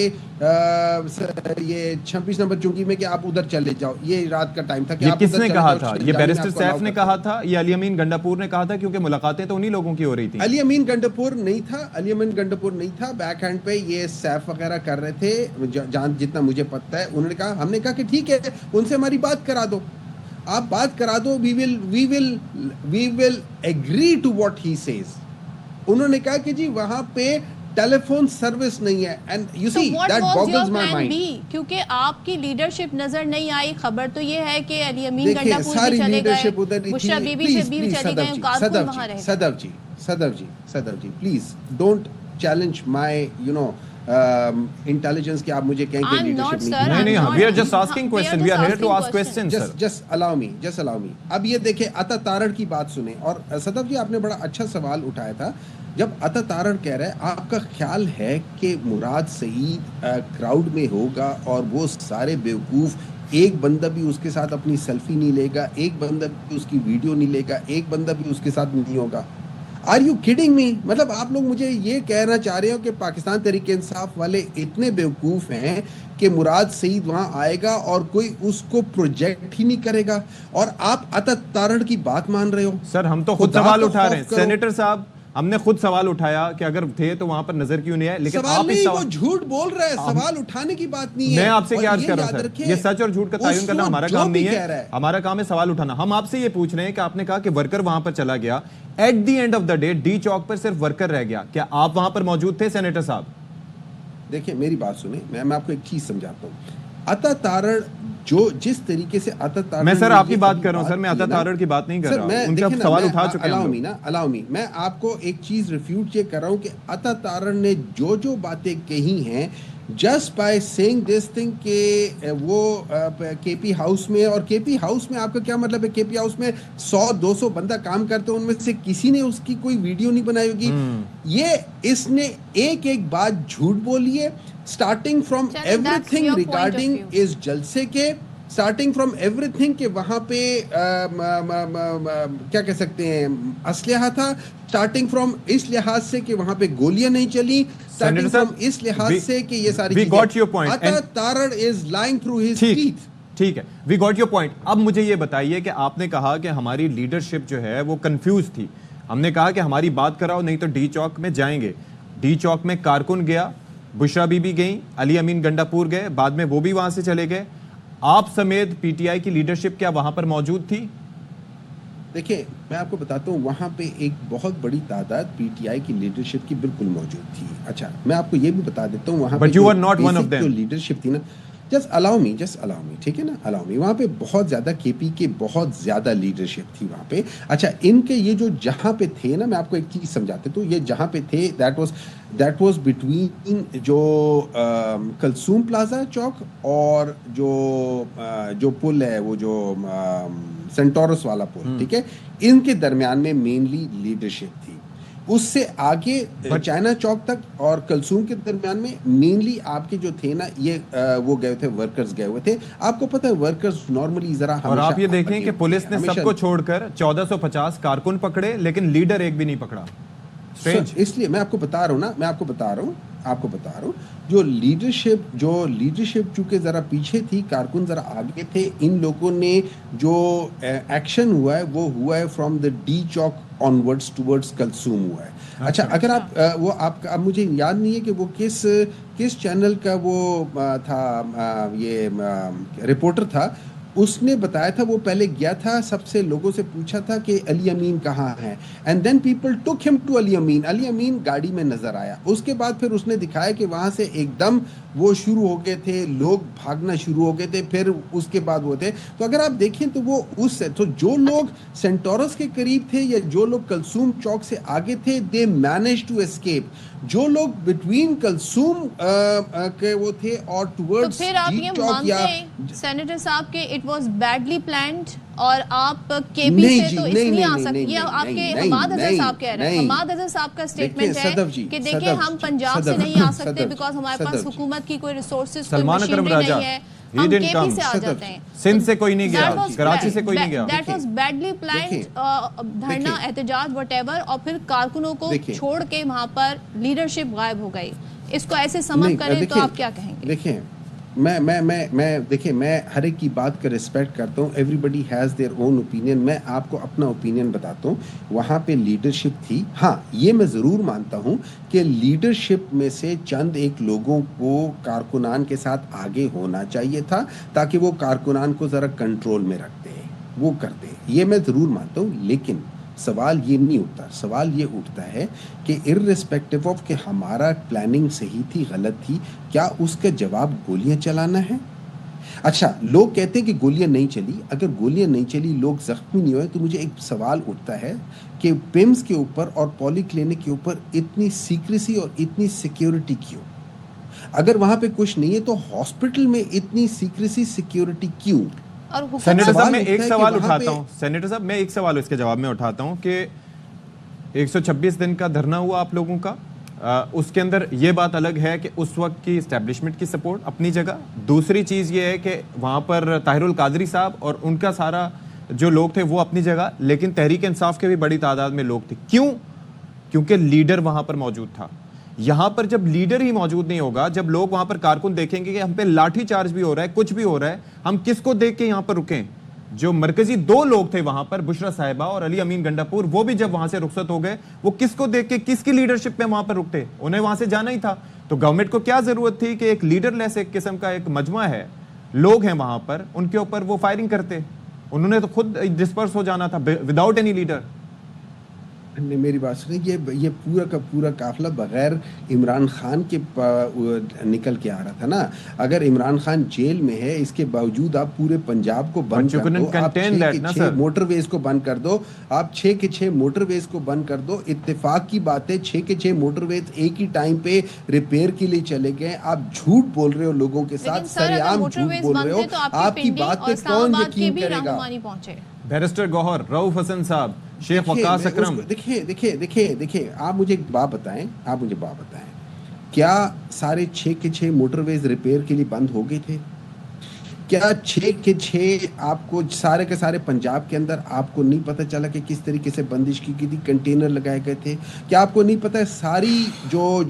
یہ 26 نمبر چونکی میں کہ آپ ادھر چلے جاؤ, یہ رات کا ٹائم تھا. یہ کس نے کہا تھا؟ یہ بیرسٹر سیف نے کہا تھا, یہ علی امین گنڈاپور نے کہا تھا؟ کیونکہ ملاقاتیں تو انہی لوگوں کی ہو رہی تھیں. علی امین گنڈاپور نہیں تھا, بیک ہینڈ پہ یہ سیف وغیرہ کر رہے تھے جتنا مجھے پتہ ہے. انہوں نے کہا, ہم نے کہا کہ ٹھیک ہے ان سے ہماری بات کرا دو, آپ بات کرا دو, we will agree to what he says. انہوں نے کہا کہ جی وہاں پہ ٹیلی فون سروس نہیں ہے. And you see that boggles my mind. کیونکہ آپ کی لیڈرشپ نظر نہیں آئی. خبر تو یہ ہے کہ علی امین گنڈاپور بھی چلے گئے, بشرا بی بی سے بھی چلے گئے, کارکن وہاں رہ گئے. صدر جی please don't challenge my intelligence کہ آپ مجھے کہیں کہ لیڈرشپ نہیں, we are just asking question, we are here to ask questions sir. just allow me. اب یہ دیکھیں عطا تارڑ کی بات سنیں. اور صدف جی آپ نے بڑا اچھا سوال اٹھایا تھا. جب عطا تارڑ کہہ رہا ہے, آپ کا خیال ہے کہ مراد سعید کراؤڈ میں ہوگا اور وہ سارے بیوقوف, ایک بندہ بھی اس کے ساتھ اپنی سیلفی نہیں لے گا, ایک بندہ بھی اس کی ویڈیو نہیں لے گا, ایک بندہ بھی اس کے ساتھ نہیں ہوگا؟ Are you kidding me? مطلب آپ لوگ مجھے یہ کہنا چاہ رہے ہو کہ پاکستان تحریک انصاف والے اتنے بیوقوف ہیں کہ مراد سعید وہاں آئے گا اور کوئی اس کو پروجیکٹ ہی نہیں کرے گا, اور آپ عطا تارڑ کی بات مان رہے ہو؟ سر ہم تو خود سوال اٹھا رہے ہیں سینیٹر صاحب, ہم نے خود سوال اٹھایا کہ اگر تھے تو وہاں پر نظر کیوں نہیں آئے. لیکن سوال نہیں, وہ جھوٹ بول رہا ہے, سوال اٹھانے کی بات نہیں ہے. میں آپ سے کیا عرض کر رہا ہوں سر, یہ سچ اور جھوٹ کا تعین کرنا ہمارا کام نہیں ہے, ہمارا کام ہے سوال اٹھانا. ہم آپ سے یہ پوچھ رہے ہیں کہ آپ نے کہا کہ ورکر وہاں پر چلا گیا, at the end of the day D Chowk پر صرف ورکر رہ گیا, کیا آپ وہاں پر موجود تھے سینیٹر صاحب؟ دیکھیں میری بات سنیں, میں آپ کو ایک چیز سمجھاتا ہوں. عطا تارڑ جو جس طریقے سے عطا تارڑ, میں سر آپ کی بات کر رہا ہوں سر, میں عطا تارڑ کی بات نہیں کر رہا ہوں, ان کا سوال اٹھا چکے ہیں. الاؤ می, میں آپ کو ایک چیز ریفیوٹ یہ کر رہا ہوں کہ عطا تارڑ نے جو باتیں کہی ہیں just by saying this thing کہ وہ کے پی ہاؤس میں, اور کے پی ہاؤس میں آپ کا کیا مطلب ہے؟ کے پی ہاؤس میں 100-200 بندہ کام کرتے ہیں, ان میں سے کسی نے اس کی کوئی ویڈیو نہیں بنائی ہوگی. یہ اس نے ایک بات جھوٹ بولی ہے, starting from everything regarding اس جلسے کے, اسٹارٹنگ فرام ایوری تھنگ کہ وہاں پہ کیا کہہ سکتے ہیں اسلحہ تھا, اسٹارٹنگ فرام اس لحاظ سے کہ وہاں پہ گولیاں نہیں چلی, اسٹارٹنگ فرام اس لحاظ سے کہ یہ ساری چیزیں. عطا Tarar is lying through his teeth. ٹھیک ہے, وی گاٹ یور پوائنٹ. اب مجھے یہ بتائیے کہ آپ نے کہا کہ ہماری لیڈرشپ جو ہے وہ کنفیوز تھی. ہم نے کہا کہ ہماری بات کراؤ نہیں تو ڈی چوک میں جائیں گے. ڈی چوک میں کارکن گیا, بشرا بی بی گئیں, علی امین گنڈاپور گئے, بعد میں وہ بھی وہاں سے چلے گئے. آپ سمیت پی ٹی آئی کی لیڈرشپ کیا وہاں پر موجود تھی؟ دیکھیں میں آپ کو بتاتا ہوں, وہاں پہ ایک بہت بڑی تعداد پی ٹی آئی کی لیڈرشپ کی بالکل موجود تھی. اچھا میں آپ کو یہ بھی بتا دیتا ہوں, وہاں پہ جو لیڈرشپ تھی نا, جسٹ الاؤ می, ٹھیک ہے نا, الاؤ می. وہاں پہ بہت زیادہ کے پی کے بہت زیادہ لیڈرشپ تھی وہاں پہ. اچھا ان کے یہ جو جہاں پہ تھے نا, میں آپ کو ایک چیز سمجھاتے تو, یہ جہاں پہ تھے دیٹ واز بٹوین جو کلثوم پلازا چوک اور جو پل ہے وہ جو سینٹورس والا پل, ٹھیک ہے, ان کے درمیان میں مینلی لیڈرشپ تھی. اس سے آگے چائنا چوک تک اور کلثوم کے درمیان میں مینلی آپ کے جو تھے نا, یہ وہ گئے تھے, ورکرز گئے ہوئے تھے. آپ کو پتہ ہے ورکرز نارملی ذرا, اور آپ یہ دیکھیں کہ پولیس نے سب کو چھوڑ کر 1450 کارکن پکڑے لیکن لیڈر ایک بھی نہیں پکڑا. اس لیے میں آپ کو بتا رہا ہوں جو لیڈرشپ چونکہ ذرا پیچھے تھی, کارکن ذرا آگے تھے. ان لوگوں نے جو ایکشن ہوا ہے وہ ہوا ہے from the D Chowk onwards towards Kulsoom ہوا ہے. اچھا اگر آپ اب مجھے یاد نہیں ہے کہ وہ کس چینل کا وہ تھا, یہ رپورٹر تھا, اس نے بتایا تھا وہ پہلے گیا تھا سب سے لوگوں سے پوچھا تھا کہ علی امین کہاں ہے اینڈ دین پیپل ٹک ہم ٹو علی امین گاڑی میں نظر آیا. اس کے بعد پھر اس نے دکھایا کہ وہاں سے ایک دم وہ شروع ہو گئے تھے, لوگ بھاگنا شروع ہو گئے تھے, پھر اس کے بعد وہ تھے. تو اگر آپ دیکھیں تو وہ اس سے تو جو لوگ سینٹورس کے قریب تھے یا جو لوگ کلثوم چوک سے آگے تھے دے مینیج ٹو اسکیپ. جو لوگ بٹوین کلثوم کے وہ تھے اور ٹورڈز تو پھر آپ یہ مانتے ہیں سینیٹر صاحب کہ اٹ واز بیڈلی پلانڈ اور آپ کے پی سے تو اس لیے آ سکتے, یہ آپ کے حماد اظہر صاحب کہہ رہے ہیں. حماد اظہر صاحب کا سٹیٹمنٹ ہے کہ دیکھیں ہم پنجاب سے نہیں آ سکتے بیکاز ہمارے پاس حکومت کی کوئی ریسورسز کوئی مشینری نہیں ہے, ہم کے پی سے آ جاتے ہیں. سندھ سے کوئی نہیں گیا, کراچی سے کوئی نہیں گیا. دیٹ واز بیڈلی پلانڈ دھرنا احتجاج وٹ ایور, اور پھر کارکنوں کو چھوڑ کے وہاں پر لیڈرشپ غائب ہو گئی. اس کو ایسے سمجھ کریں تو آپ کیا کہیں گے؟ دیکھیں میں ہر ایک کی بات کا ریسپیکٹ کرتا ہوں. Everybody has their own opinion. میں آپ کو اپنا اوپینین بتاتا ہوں. وہاں پہ لیڈرشپ تھی. ہاں یہ میں ضرور مانتا ہوں کہ لیڈرشپ میں سے چند ایک لوگوں کو کارکنان کے ساتھ آگے ہونا چاہیے تھا تاکہ وہ کارکنان کو ذرا کنٹرول میں رکھتے, وہ کرتے. یہ میں ضرور مانتا ہوں. لیکن سوال یہ نہیں اٹھتا, سوال یہ اٹھتا ہے کہ ارریسپیکٹو آف کہ ہمارا پلاننگ صحیح تھی غلط تھی, کیا اس کا جواب گولیاں چلانا ہے؟ اچھا لوگ کہتے ہیں کہ گولیاں نہیں چلی. اگر گولیاں نہیں چلی, لوگ زخمی نہیں ہوئے, تو مجھے ایک سوال اٹھتا ہے کہ پمس کے اوپر اور پولی کلینک کے اوپر اتنی سیکریسی اور اتنی سیکیورٹی کیوں؟ اگر وہاں پہ کچھ نہیں ہے تو ہاسپٹل میں اتنی سیکریسی سیکیورٹی کیوں؟ سینیٹر صاحب میں ایک سوال اٹھاتا ہوں, سینیٹر صاحب میں ایک سوال اس کے جواب میں اٹھاتا ہوں کہ 126 دن کا دھرنا ہوا آپ لوگوں کا, اس کے اندر یہ بات الگ ہے کہ اس وقت کی اسٹیبلشمنٹ کی سپورٹ اپنی جگہ. دوسری چیز یہ ہے کہ وہاں پر طاہر القادری صاحب اور ان کا سارا جو لوگ تھے وہ اپنی جگہ, لیکن تحریک انصاف کے بھی بڑی تعداد میں لوگ تھے. کیوں؟ کیونکہ لیڈر وہاں پر موجود تھا. یہاں پر جب لیڈر ہی موجود نہیں ہوگا, جب لوگ وہاں پر کارکن دیکھیں گے کہ ہم پہ لاٹھی چارج بھی ہو رہا ہے, کچھ بھی ہو رہا ہے, ہم کس کو دیکھ کے یہاں پر رکیں؟ جو مرکزی دو لوگ تھے وہاں پر, بشرا صاحبہ اور علی امین گنڈا پور, وہ بھی جب وہاں سے رخصت ہو گئے, وہ کس کو دیکھ کے کس کی لیڈرشپ پہ وہاں پر رکتے؟ انہیں وہاں سے جانا ہی تھا. تو گورنمنٹ کو کیا ضرورت تھی کہ ایک لیڈر لیس ایک قسم کا ایک مجمع ہے, لوگ ہیں وہاں پر, ان کے اوپر وہ فائرنگ کرتے؟ انہوں نے تو خود ڈسپرس ہو جانا تھا وداؤٹ اینی لیڈر. میری بات سنیں, یہ پورا کا پورا قافلہ بغیر عمران خان کے نکل کے آ رہا تھا نا. اگر عمران خان جیل میں ہے, اس کے باوجود آپ پورے پنجاب کو بند کر دو, آپ 6 موٹر ویز کو بند کر دو, آپ 6 کے 6 موٹر ویز کو بند کر دو. اتفاق کی بات ہے 6 کے 6 موٹر ویز ایک ہی ٹائم پہ ریپیئر کے لیے چلے گئے. آپ جھوٹ بول رہے ہو لوگوں کے ساتھ, سر عام جھوٹ بول رہے ہو. آپ کی بات پہ کون یقین کرے گا؟ بیرسٹر گوہر, رؤف حسن صاحب, شیخ وقاص اکرم. دیکھیں آپ مجھے ایک بات بتائیں, کیا سارے 6 کے 6 موٹر ویز ریپیئر کے لیے بند ہو گئے تھے؟ کیا 6 کے 6 آپ کو سارے کے سارے پنجاب کے اندر آپ کو نہیں پتہ چلا کہ کس طریقے سے بندش کی گئی تھی, کنٹینر لگائے گئے تھے؟ کیا آپ کو نہیں پتہ ساری جو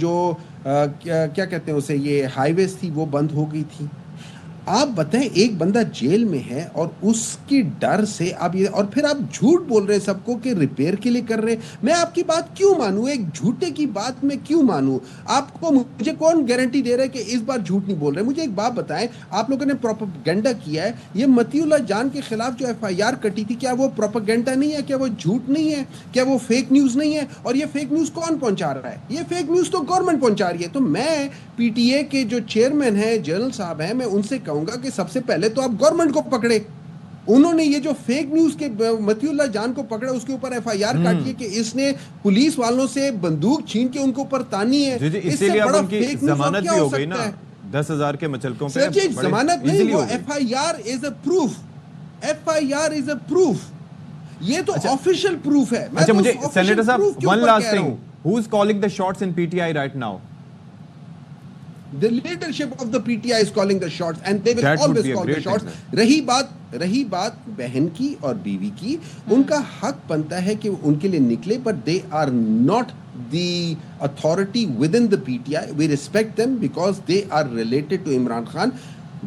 کیا کہتے ہیں اسے, یہ ہائی ویز تھی وہ بند ہو گئی تھی؟ آپ بتائیں, ایک بندہ جیل میں ہے اور اس کی ڈر سے آپ یہ, اور پھر آپ جھوٹ بول رہے ہیں سب کو کہ ریپیئر کے لیے کر رہے ہیں. میں آپ کی بات کیوں مانوں؟ ایک جھوٹے کی بات میں کیوں مانوں؟ آپ کو مجھے کون گارنٹی دے رہا ہے کہ اس بار جھوٹ نہیں بول رہے؟ مجھے ایک بات بتائیں, آپ لوگوں نے پروپیگنڈا کیا ہے, یہ متی اللہ جان کے خلاف جو FIR کٹی تھی, کیا وہ پروپیگنڈا نہیں ہے؟ کیا وہ جھوٹ نہیں ہے؟ کیا وہ فیک نیوز نہیں ہے؟ اور یہ فیک نیوز کون پہنچا رہا ہے؟ یہ فیک نیوز تو گورنمنٹ پہنچا رہی ہے. تو میں PTA کے جو چیئرمین ہیں, جنرل صاحب ہیں, میں ان سے کہوں گا کہ سب سے پہلے تو آپ گورنمنٹ کو پکڑے. انہوں نے یہ جو فیک نیوز کے متی اللہ جان کو پکڑا, اس کے اوپر FIR کاٹی ہے کہ اس نے پولیس والوں سے بندوق چھین کے ان کے اوپر تانی ہے. اس سے بڑا فیک نیوز ضمانت بھی ہو گئی نا 10,000 کے مچلکوں پہ. ضمانت نہیں, وہ FIR is a proof. FIR is a proof. یہ تو آفیشیل پروف ہے. اچھا مجھے سینیٹر صاحب one last thing, who is calling the shots in PTI right now? The leadership of the PTI is calling the shots and they will always call the shots. رہی بات بہن کی اور بیوی کی, ان کا حق بنتا ہے کہ ان کے لیے نکلے, but they are not the authority within the PTI. We respect them because they are related to Imran Khan.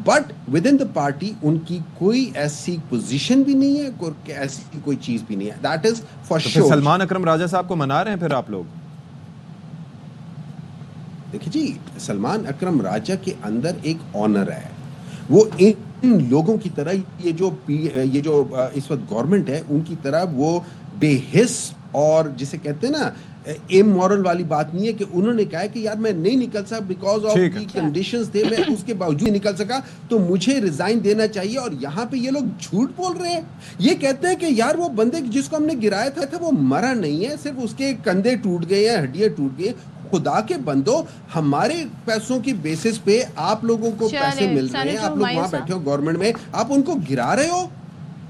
But within the party ان کی کوئی ایسی پوزیشن بھی نہیں ہے, کوئی ایسی کوئی چیز بھی نہیں ہے. That is for sure. Salman اکرم راجہ صاحب کو منا رہے ہیں پھر آپ لوگ؟ دیکھیں جی, سلمان اکرم راجہ کے اندر ایک آنر ہے, وہ لوگوں کی طرح یہ جو اس وقت گورنمنٹ ہے ان کی طرح وہ بے حس اور جسے کہتے ہیں نا امورل والی بات نہیں ہے کہ انہوں نے کہا ہے کہ یار میں نہیں نکل سکا بیکاز آف دی کنڈیشنز تھے، میں اس کے باوجود نہیں نکل سکا تو مجھے ریزائن دینا چاہیے. اور یہاں پہ یہ لوگ جھوٹ بول رہے ہیں. یہ کہتے ہیں کہ یار وہ بندے جس کو ہم نے گرایا تھا وہ مرا نہیں ہے، صرف اس کے کندھے ٹوٹ گئے ہیں، ہڈیاں ٹوٹ گئی. خدا کے بندو، ہمارے پیسوں کی بیسس پہ آپ لوگوں کو پیسے مل رہے ہیں، آپ لوگ وہاں بیٹھے ہو گورنمنٹ میں، آپ ان کو گرا رہے ہو.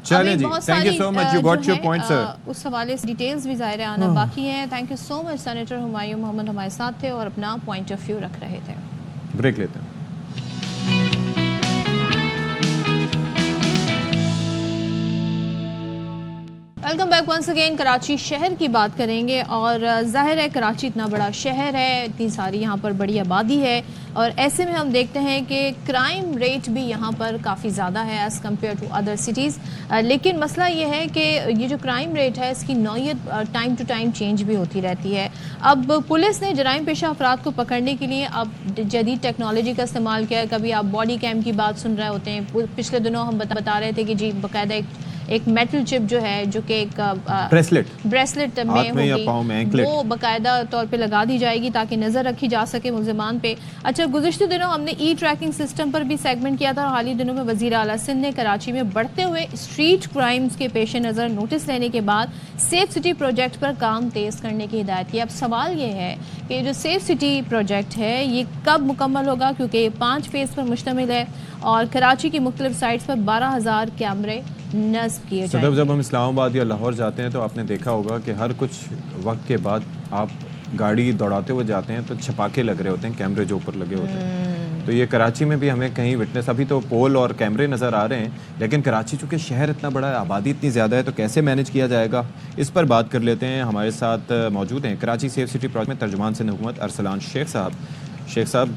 چلیں جی، thank you so much, you got your point sir. اس حوالے سے ڈیٹیلز بھی ظاہر آنا باقی ہیں. Thank you so much. Senator Humayun Muhammad ہمارے ساتھ تھے اور اپنا پوائنٹ آف ویو رکھ رہے تھے. بریک لیتے ہیں. Welcome back once again. Karachi شہر کی بات کریں گے اور ظاہر ہے کراچی اتنا بڑا شہر ہے، اتنی ساری یہاں پر بڑی آبادی ہے اور ایسے میں ہم دیکھتے ہیں کہ کرائم ریٹ بھی یہاں پر کافی زیادہ ہے as compare to other cities. لیکن مسئلہ یہ ہے کہ یہ جو کرائم ریٹ ہے اس کی نوعیت ٹائم ٹو ٹائم چینج بھی ہوتی رہتی ہے. اب پولیس نے جرائم پیشہ افراد کو پکڑنے کے لیے اب جدید ٹیکنالوجی کا استعمال کیا ہے. کبھی آپ باڈی کیم کی بات سن رہے ہوتے ہیں، پچھلے دنوں ہم بتا رہے تھے کہ جی باقاعدہ ایک میٹل چپ جو ہے جو کہ ایک بریسلٹ میں ہوگی وہ باقاعدہ طور پہ لگا دی جائے گی تاکہ نظر رکھی جا سکے ملزمان پہ. اچھا، گزشتہ دنوں ہم نے ای ٹریکنگ سسٹم پر بھی سیگمنٹ کیا تھا اور حال ہی دنوں میں وزیر اعلیٰ سندھ نے کراچی میں بڑھتے ہوئے اسٹریٹ کرائمز کے پیش نظر نوٹس لینے کے بعد سیف سٹی پروجیکٹ پر کام تیز کرنے کی ہدایت کی. اب سوال یہ ہے کہ جو سیف سٹی پروجیکٹ ہے یہ کب مکمل ہوگا، کیونکہ یہ 5 فیز پر مشتمل ہے اور کراچی کی مختلف سائٹس پر 12,000 کیمرے نصب کیے جائیں گے. جب ہم اسلام آباد یا لاہور جاتے ہیں تو آپ نے دیکھا ہوگا کہ ہر کچھ وقت کے بعد آپ گاڑی دوڑاتے ہوئے جاتے ہیں تو چھپاکے لگ رہے ہوتے ہیں، کیمرے جو اوپر لگے ہوتے ہیں. تو یہ کراچی میں بھی ہمیں کہیں وٹنس، ابھی تو پول اور کیمرے نظر آ رہے ہیں لیکن کراچی چونکہ شہر اتنا بڑا ہے، آبادی اتنی زیادہ ہے، تو کیسے مینیج کیا جائے گا اس پر بات کر لیتے ہیں. ہمارے ساتھ موجود ہیں کراچی سیف سٹی پروجیکٹ میں ترجمان سندھ حکومت ارسلان شیخ sahab. Sheikh sahab,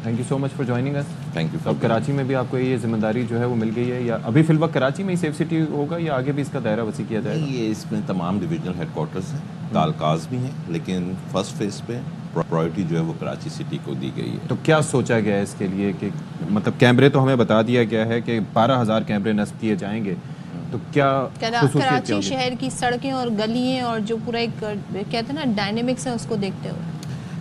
thank you so much for joining us. Thank you. اب کراچی میں بھی آپ کو یہ ذمہ داری جو ہے وہ مل گئی ہے، یا ابھی فی الوقت کراچی میں ہی سیف سٹی ہوگا یا آگے بھی اس کا دائرہ وسیع کیا جائے گا؟ یہ اس میں تمام ڈویژنل ہیڈ کوارٹرز ہیں، تالکاز بھی ہیں، لیکن فرسٹ فیز پہ پرائیورٹی جو ہے وہ کراچی سٹی کو دی گئی ہے. تو کیا سوچا گیا ہے اس کے لیے کہ مطلب کیمرے تو ہمیں بتا دیا گیا ہے کہ 12,000 کیمرے نصب کیے جائیں گے، تو کیا کراچی شہر کی سڑکیں اور گلیاں اور جو پورا ایک کہتے ہیں نا ڈائنامکس ہے اس کو دیکھتے ہو؟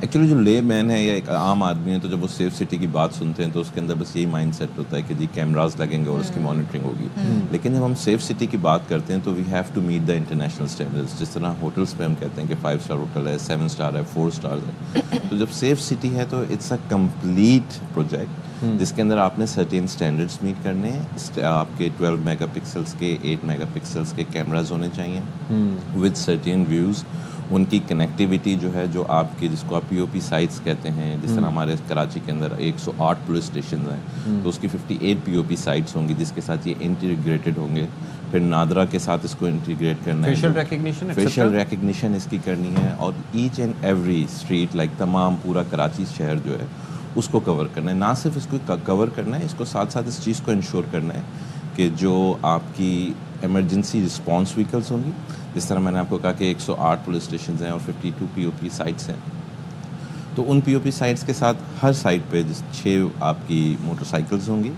ایکچولی جو لے مین ہے یا ایک عام آدمی ہے تو جب وہ سیف سٹی کی بات سنتے ہیں تو اس کے اندر بس یہی مائنڈ سیٹ ہوتا ہے کہ جی کیمراز لگیں گے اور اس کی مانیٹرنگ ہوگی. لیکن جب ہم سیف سٹی کی بات کرتے ہیں تو we have to meet the international standards. جس طرح ہوٹلس پہ ہم کہتے ہیں کہ 5 اسٹار ہوٹل ہے، 7 اسٹار ہے، 4 اسٹارز ہے، تو جب سیف سٹی ہے تو اٹس اے کمپلیٹ پروجیکٹ جس کے اندر آپ نے سرٹین اسٹینڈرڈس میٹ کرنے ہیں. آپ کے 12 میگا پکسلس کے 8 میگا پکسلس کے کیمراز ہونے چاہیے ود سرٹین ویوز. ان کی کنیکٹیوٹی جو ہے جو آپ کے جس کو آپ پی او پی سائٹس کہتے ہیں، جس طرح ہمارے کراچی کے اندر 108 پولیس اسٹیشنز ہیں تو اس کی 58 پی او پی سائٹس ہوں گی جس کے ساتھ یہ انٹیگریٹڈ ہوں گے. پھر نادرا کے ساتھ اس کو انٹیگریٹ کرنا ہے، فیشل ریکگنیشن اس کی کرنی ہے، اور each and every street like تمام پورا کراچی شہر جو ہے اس کو کور کرنا ہے. نہ صرف اس کو کور کرنا ہے، اس کو ساتھ ساتھ اس چیز کو انشور کرنا ہے کہ جو آپ کی ایمرجنسی رسپانس وہیکلس ہوں گی، جس طرح میں نے آپ کو کہا کہ 108 پولیس اسٹیشنز ہیں اور 52 پی او پی سائٹس ہیں، تو ان پی او پی سائٹس کے ساتھ ہر سائٹ پہ 6 آپ کی موٹر سائیکلز ہوں گی،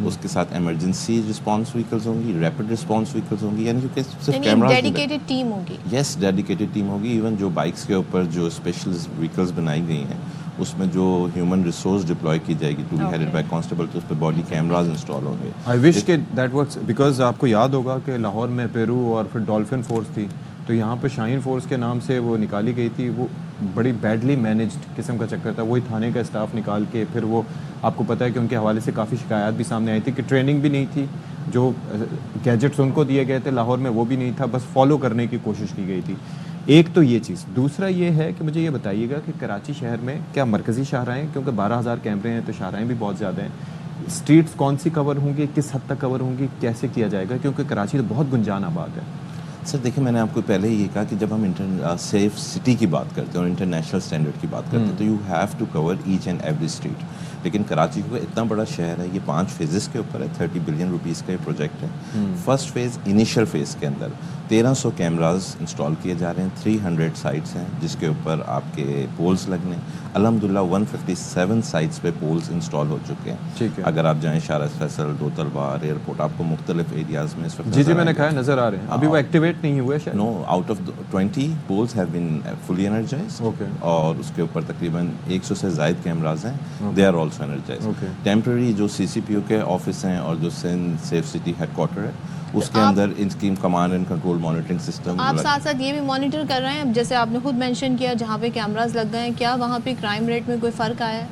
اس کے ساتھ ایمرجنسی رسپانس وہیکلز ہوں گی، ریپڈ رسپانس وہیکلز ہوں گی، یعنی کہ صرف کیمرہ ڈیڈیکیٹڈ ٹیم ہوگی. یس، ڈیڈیکیٹڈ ٹیم ہوگی. ایون جو بائکس کے اوپر جو اسپیشل وہیکلز بنائی گئی ہیں اس میں جو ہیومن ریسورس ڈپلوائے کی جائے گی to be headed by constable, تو اس پہ باڈی کیمراز انسٹال ہوں گے. آئی وش کہ دیٹ ورکس، بیکاز آپ کو یاد ہوگا کہ لاہور میں پیرو اور پھر ڈولفن فورس تھی، تو یہاں پہ شاہین فورس کے نام سے وہ نکالی گئی تھی. وہ بڑی بیڈلی مینیجڈ قسم کا چکر تھا. وہی تھانے کا اسٹاف نکال کے پھر وہ آپ کو پتہ ہے کہ ان کے حوالے سے کافی شکایات بھی سامنے آئی تھی کہ ٹریننگ بھی نہیں تھی، جو گیجٹس ان کو دیے گئے تھے لاہور میں وہ بھی نہیں تھا، بس فالو کرنے کی کوشش کی گئی تھی. ایک تو یہ چیز. دوسرا یہ ہے کہ مجھے یہ بتائیے گا کہ کراچی شہر میں کیا مرکزی شاہراہیں، کیونکہ 12,000 کیمرے ہیں تو شاہراہیں بھی بہت زیادہ ہیں، اسٹریٹس کون سی کور ہوں گی، کس حد تک کور ہوں گی، کیسے کیا جائے گا، کیونکہ کراچی تو بہت گنجان آباد ہے؟ سر دیکھیں، میں نے آپ کو پہلے ہی یہ کہا کہ جب ہم سیف سٹی کی بات کرتے ہیں اور انٹرنیشنل اسٹینڈرڈ کی بات کرتے ہیں تو you have to cover each and every street. لیکن کراچی کو اتنا بڑا شہر ہے, یہ 5 فیزز کے اوپر ہے, 30 بلین روپیز کا یہ پروجیکٹ ہے. فرسٹ فیز انیشیل فیز کے اندر 1300 کیمراز انسٹال کیے جا رہے ہیں, 300 سائٹس ہیں جس کے اوپر آپ کے پولز لگنے. الحمدللہ 157 سائٹس پہ پولز انسٹال ہو چکے ہیں. اگر آپ جائیں شارع فیصل, دو طلبار ایئرپورٹ, آپ کو مختلف ایریاز میں اس وقت جی میں نے کہا نظر آ رہے ہیں. ابھی وہ ایکٹیویٹ نہیں ہوئے شاید. No, out of 20 polls have been fully energised, اور اس کے اوپر تقریباً 100 سے زائد کیمراز ہیں, they are also energized. Temporary جو سی سی پی او کے آفس ہیں اور جو Sindh safe city headquarter ہے اس کے اندر ان کی command and control monitoring system. آپ ساتھ ساتھ یہ بھی مانیٹر کر رہے ہیں, جیسے آپ نے خود مینشن کیا جہاں پہ کیمراز لگ گئے ہیں, کیا وہاں پہ کرائم ریٹ میں کوئی فرق آیا ہے؟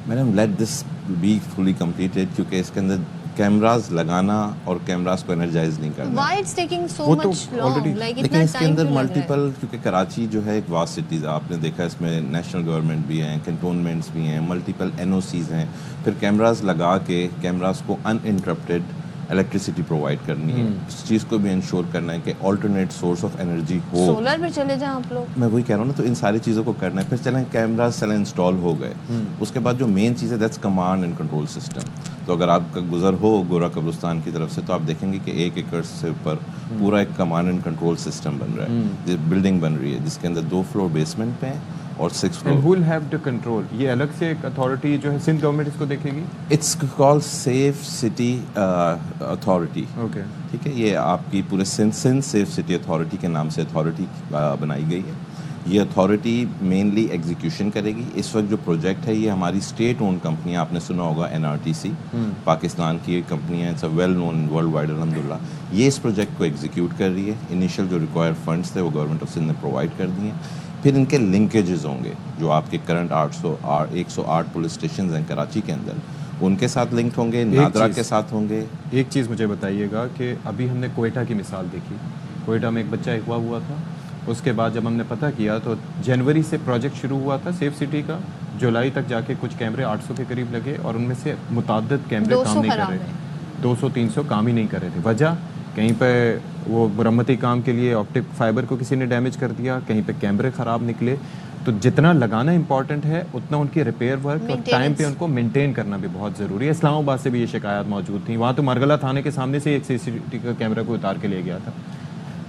Madam let this be fully completed, کیونکہ اس کے اندر کیمراز لگانا اور کیمراز کو انرجائز نہیں کرنا. Why it's taking so much long? لیکن اس کے اندر ملٹیپل, کیونکہ کراچی جو ہے ایک واسٹ سٹیز, آپ نے دیکھا اس میں نیشنل گورنمنٹ بھی ہیں, کنٹونمنٹس بھی ہیں, ملٹیپل این او سیز ہیں, پھر کیمراز لگا کے کیمراز کو ان انٹرپٹیڈ الیکٹریسٹی پرووائڈ کرنی ہے. اس چیز کو بھی انشور کرنا ہے کہ alternate source of energy who. Solar پہ چلے جائیں آپ لوگ, میں وہی کہہ رہا ہوں نا, تو ان ساری چیزوں کو کرنا ہے. پھر چلیں کیمراز چلیں انسٹال ہو گئے, اس کے بعد جو مین چیز ہے that's command and control system. تو اگر آپ کا گزر ہو گورا قبرستان کی طرف سے تو آپ دیکھیں گے کہ 1 ایکڑ سے اوپر پورا ایک کمانڈ اینڈ کنٹرول سسٹم بن رہا ہے, بلڈنگ بن رہی ہے جس کے اندر 2 فلور بیسمنٹ پہ ہیں اور 6 floor. And who will have the control? یہ الگ سے ایک اتھارٹی جو ہے سندھ گورنمنٹ اس کو دیکھے گی. It's call safe city authority. Okay, ٹھیک ہے, یہ آپ کی پورے سندھ سیف سٹی اتھارٹی کے نام سے اتھارٹی بنائی گئی ہے. یہ اتھارٹی مینلی ایگزیکیوشن کرے گی. اس وقت جو پروجیکٹ ہے یہ ہماری اسٹیٹ اون کمپنی ہے, آپ نے سنا ہوگا NRTC, پاکستان کی ایک کمپنی ہے, it's a well known worldwide الحمدللہ. یہ اس پروجیکٹ کو ایگزیکیوٹ کر رہی ہے. انیشیل جو ریکوائرڈ فنڈس تھے وہ گورنمنٹ آف سندھ نے پرووائڈ کر دیے ہیں. پھر ان کے لنکیجز ہوں گے, جو آپ کے کرنٹ 108 پولیس اسٹیشنز ہیں کراچی کے اندر, ان کے ساتھ لنکڈ ہوں گے, نادرا کے ساتھ ہوں گے. ایک چیز مجھے بتائیے گا کہ ابھی ہم نے کوئٹہ کی مثال دیکھی. کوئٹہ میں ایک بچہ اغوا ہوا تھا, اس کے بعد جب ہم نے پتہ کیا تو جنوری سے پروجیکٹ شروع ہوا تھا سیف سٹی کا, جولائی تک جا کے کچھ کیمرے 800 کے قریب لگے, اور ان میں سے متعدد کیمرے کام نہیں کر رہے تھے. 200-300 کام ہی نہیں کر رہے تھے. وجہ کہیں پہ وہ مرمتی کام کے لیے آپٹک فائبر کو کسی نے ڈیمیج کر دیا, کہیں پہ کیمرے خراب نکلے. تو جتنا لگانا امپورٹنٹ ہے اتنا ان کی ریپیئر ورک اور ٹائم پہ ان کو مینٹین کرنا بھی بہت ضروری ہے. اسلام آباد سے بھی یہ شکایات موجود تھیں, وہاں تو مرغلہ تھانے کے سامنے سے ایک CCTV کا کیمرہ کو اتار کے لے گیا تھا.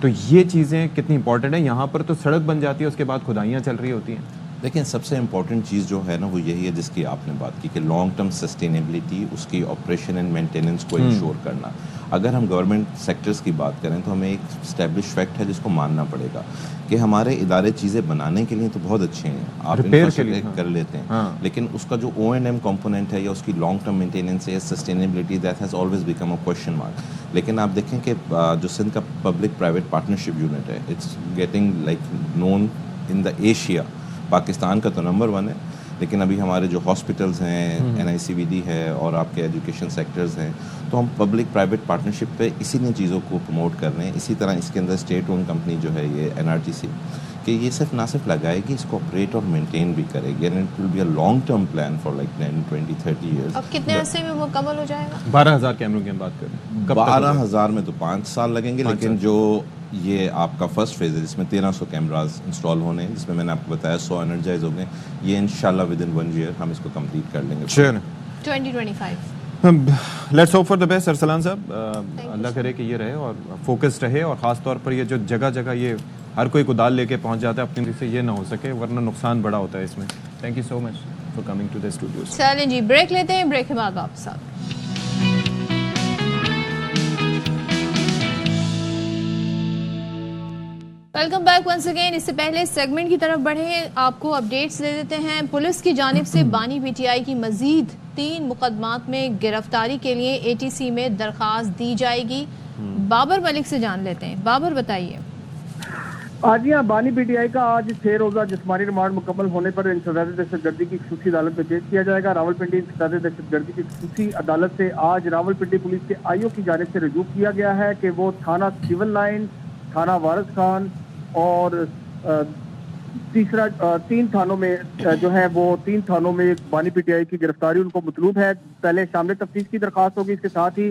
تو یہ چیزیں کتنی امپورٹنٹ ہیں. یہاں پر تو سڑک بن جاتی ہے, اس کے بعد کھدائیاں چل رہی ہوتی ہیں. لیکن سب سے امپورٹنٹ چیز جو ہے نا وہ یہی ہے جس کی آپ نے بات کی کہ لانگ ٹرم سسٹینیبلٹی, اس کی آپریشن اینڈ مینٹیننس کو انشور کرنا. اگر ہم گورنمنٹ سیکٹرز کی بات کریں تو ہمیں ایک اسٹیبلش فیکٹ ہے جس کو ماننا پڑے گا کہ ہمارے ادارے چیزیں بنانے کے لیے تو بہت اچھے ہیں, آپ انفراسٹرکچر کر لیتے ہیں, لیکن اس کا جو O&M کمپوننٹ ہے یا اس کی لانگ ٹرم مینٹیننس ہے, sustainability, that has always become a question mark. لیکن آپ دیکھیں کہ جو سندھ کا پبلک پرائیویٹ پارٹنرشپ یونٹ ہے, it's getting like known in the Asia. Pakistan کا تو نمبر 1 ہے, لیکن ابھی ہمارے جو ہاسپٹلز ہیں, NICVD ہے, اور آپ کے ایجوکیشن سیکٹرز ہیں, تو ہم پبلک پرائیویٹ پارٹنرشپ پہ اسی نے چیزوں کو پروموٹ کر رہے ہیں. اسی طرح اس کے اندر اسٹیٹ اون کمپنی جو ہے یہ NRTC, کہ یہ صرف نہ صرف لگائے گی, اس کو آپریٹ اور مینٹین بھی کرے گی. And it will be a long term plan for like 10, 20, 30 years. اب کتنے عرصے میں مکمل ہو جائے گا؟ 12,000 کیمروں کی ہم بات کر رہے ہیں. 12,000 میں تو 5 سال لگیں گے, لیکن جو یہ آپ کا فرسٹ فیز ہے جس میں 1300 کیمراز انسٹال ہونے ہیں, جس میں نے آپ کو بتایا 100 انرجائز ہو گئے, یہ انشاءاللہ ود ان 1 ایئر ہم اس کو کمپلیٹ کر لیں گے. 2025. Let's hope for the best. Arsalan sahab, اللہ کرے کہ یہ رہے اور فوکس رہے, اور خاص طور پر یہ جو جگہ جگہ یہ ہر کوئی کدال لے کے پہنچ جاتا ہے اپنی سے, یہ نہ ہو سکے, ورنہ نقصان بڑا ہوتا ہے اس میں. Thank you so much for coming to the studios. چلیں جی بریک لیتے ہیں, بریک کے بعد واپس آتے ہیں. Welcome back once again. اس سے پہلے سیگمنٹ کی طرف بڑھیں, آپ کو اپڈیٹس دے دیتے ہیں. پولیس کی جانب سے بانی PTI کی مزید 3 مقدمات میں گرفتاری کے لیے ATC میں درخواست دی جائے گی. بابر ملک سے جان لیتے ہیں. بابر بتائیے. آج یہاں بانی PTI کا آج 6 روزہ جسمانی ریمانڈ مکمل ہونے پر انسداد دہشت گردی کی خصوصی عدالت میں پیش کیا جائے گا. راولپنڈی انسداد دہشت گردی کی خصوصی عدالت سے آج راولپنڈی پولیس کے IO کی جانب سے رجوع کیا گیا ہے کہ وہ تھانہ سول لائن, تھانہ وارث خان اور تیسرا 3 تھانوں میں جو ہے وہ 3 تھانوں میں بانی PTI کی گرفتاری ان کو مطلوب ہے. پہلے شامل تفتیش کی درخواست ہوگی, اس کے ساتھ ہی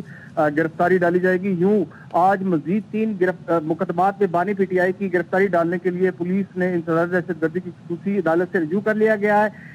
گرفتاری ڈالی جائے گی. یوں آج مزید 3 مقدمات میں بانی PTI کی گرفتاری ڈالنے کے لیے پولیس نے انسداد دہشت گردی کی خصوصی عدالت سے رجوع کر لیا گیا ہے.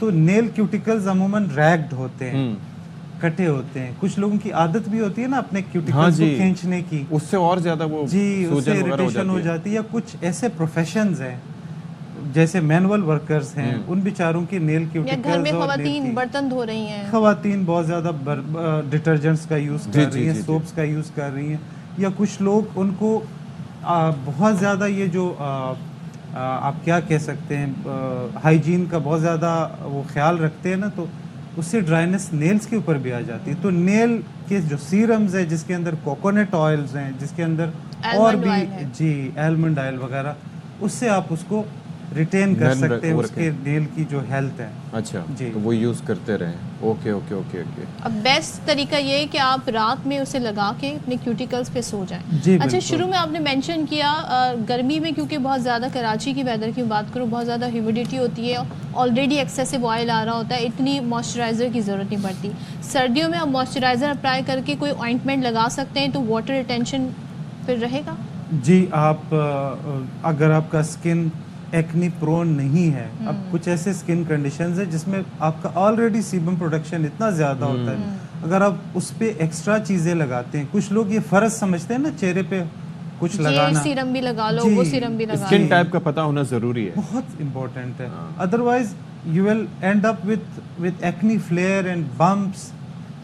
تو نیل کیوٹیکلز عموماً ریگڈ ہوتے ہیں, کٹے ہوتے ہیں. کچھ لوگوں کی عادت بھی ہوتی ہے نا اپنے کیوٹیکلز کو کھینچنے کی, اس سے اور زیادہ وہ اس سے اریٹیشن ہو جاتی ہے. یا کچھ ایسے پروفیشنز ہیں جیسے مینول ورکرز ہیں, ان بیچاروں کی نیل کیوٹیکلز, گھر میں خواتین برتن دھو رہی ہیں, خواتین بہت زیادہ ڈٹرجنٹس کا یوز کر رہی ہیں, سوپس کا یوز کر رہی ہیں, یا کچھ لوگ ان کو بہت زیادہ یہ جو آپ کیا کہہ سکتے ہیں ہائیجین کا بہت زیادہ وہ خیال رکھتے ہیں نا, تو اس سے ڈرائنس نیلز کے اوپر بھی آ جاتی ہے. تو نیل کے جو سیرمز ہیں جس کے اندر کوکونٹ آئلز ہیں, جس کے اندر اور بھی ایلمنڈ آئل وغیرہ, اس سے آپ اس کو ریٹین کر سکتے ہیں اس کے نیل کی جو ہیلتھ ہے. اچھا تو وہ یوز کرتے رہیں. Okay okay okay okay. اب بیسٹ طریقہ یہ ہے کہ آپ رات میں اسے لگا کے اپنے کیوٹیکلز پہ سو جائیں. اچھا شروع میں آپ نے مینشن کیا گرمی میں کیونکہ بہت زیادہ کراچی کی ویدر کی بات کروں بہت زیادہ ہیومیڈیٹی ہوتی ہے, آلریڈی ایکسیسو آئل آ رہا ہوتا ہے, اتنی موئسچرائزر کی ضرورت نہیں پڑتی. سردیوں میں آپ موئسچرائزر اپلائی کر کے کوئی آئنٹمنٹ لگا سکتے ہیں تو واٹر ریٹینشن پھر رہے گا. جی آپ اگر آپ کا اسکن ایکنی پرون نہیں ہے, اب کچھ ایسے اسکن کنڈیشنز ہیں جس میں آپ کا آلریڈی سیبم پروڈکشن اتنا زیادہ ہوتا ہے, اگر آپ اس پہ ایکسٹرا چیزیں لگاتے ہیں, کچھ لوگ یہ فرض سمجھتے ہیں نا چہرے پہ کچھ لگانا, سیرم بھی لگا لو, وہ سیرم بھی لگا لو, اسکن ٹائپ کا پتہ ہونا ضروری ہے, بہت امپورٹنٹ ہے. Otherwise you will end up with acne فلیئر and bumps.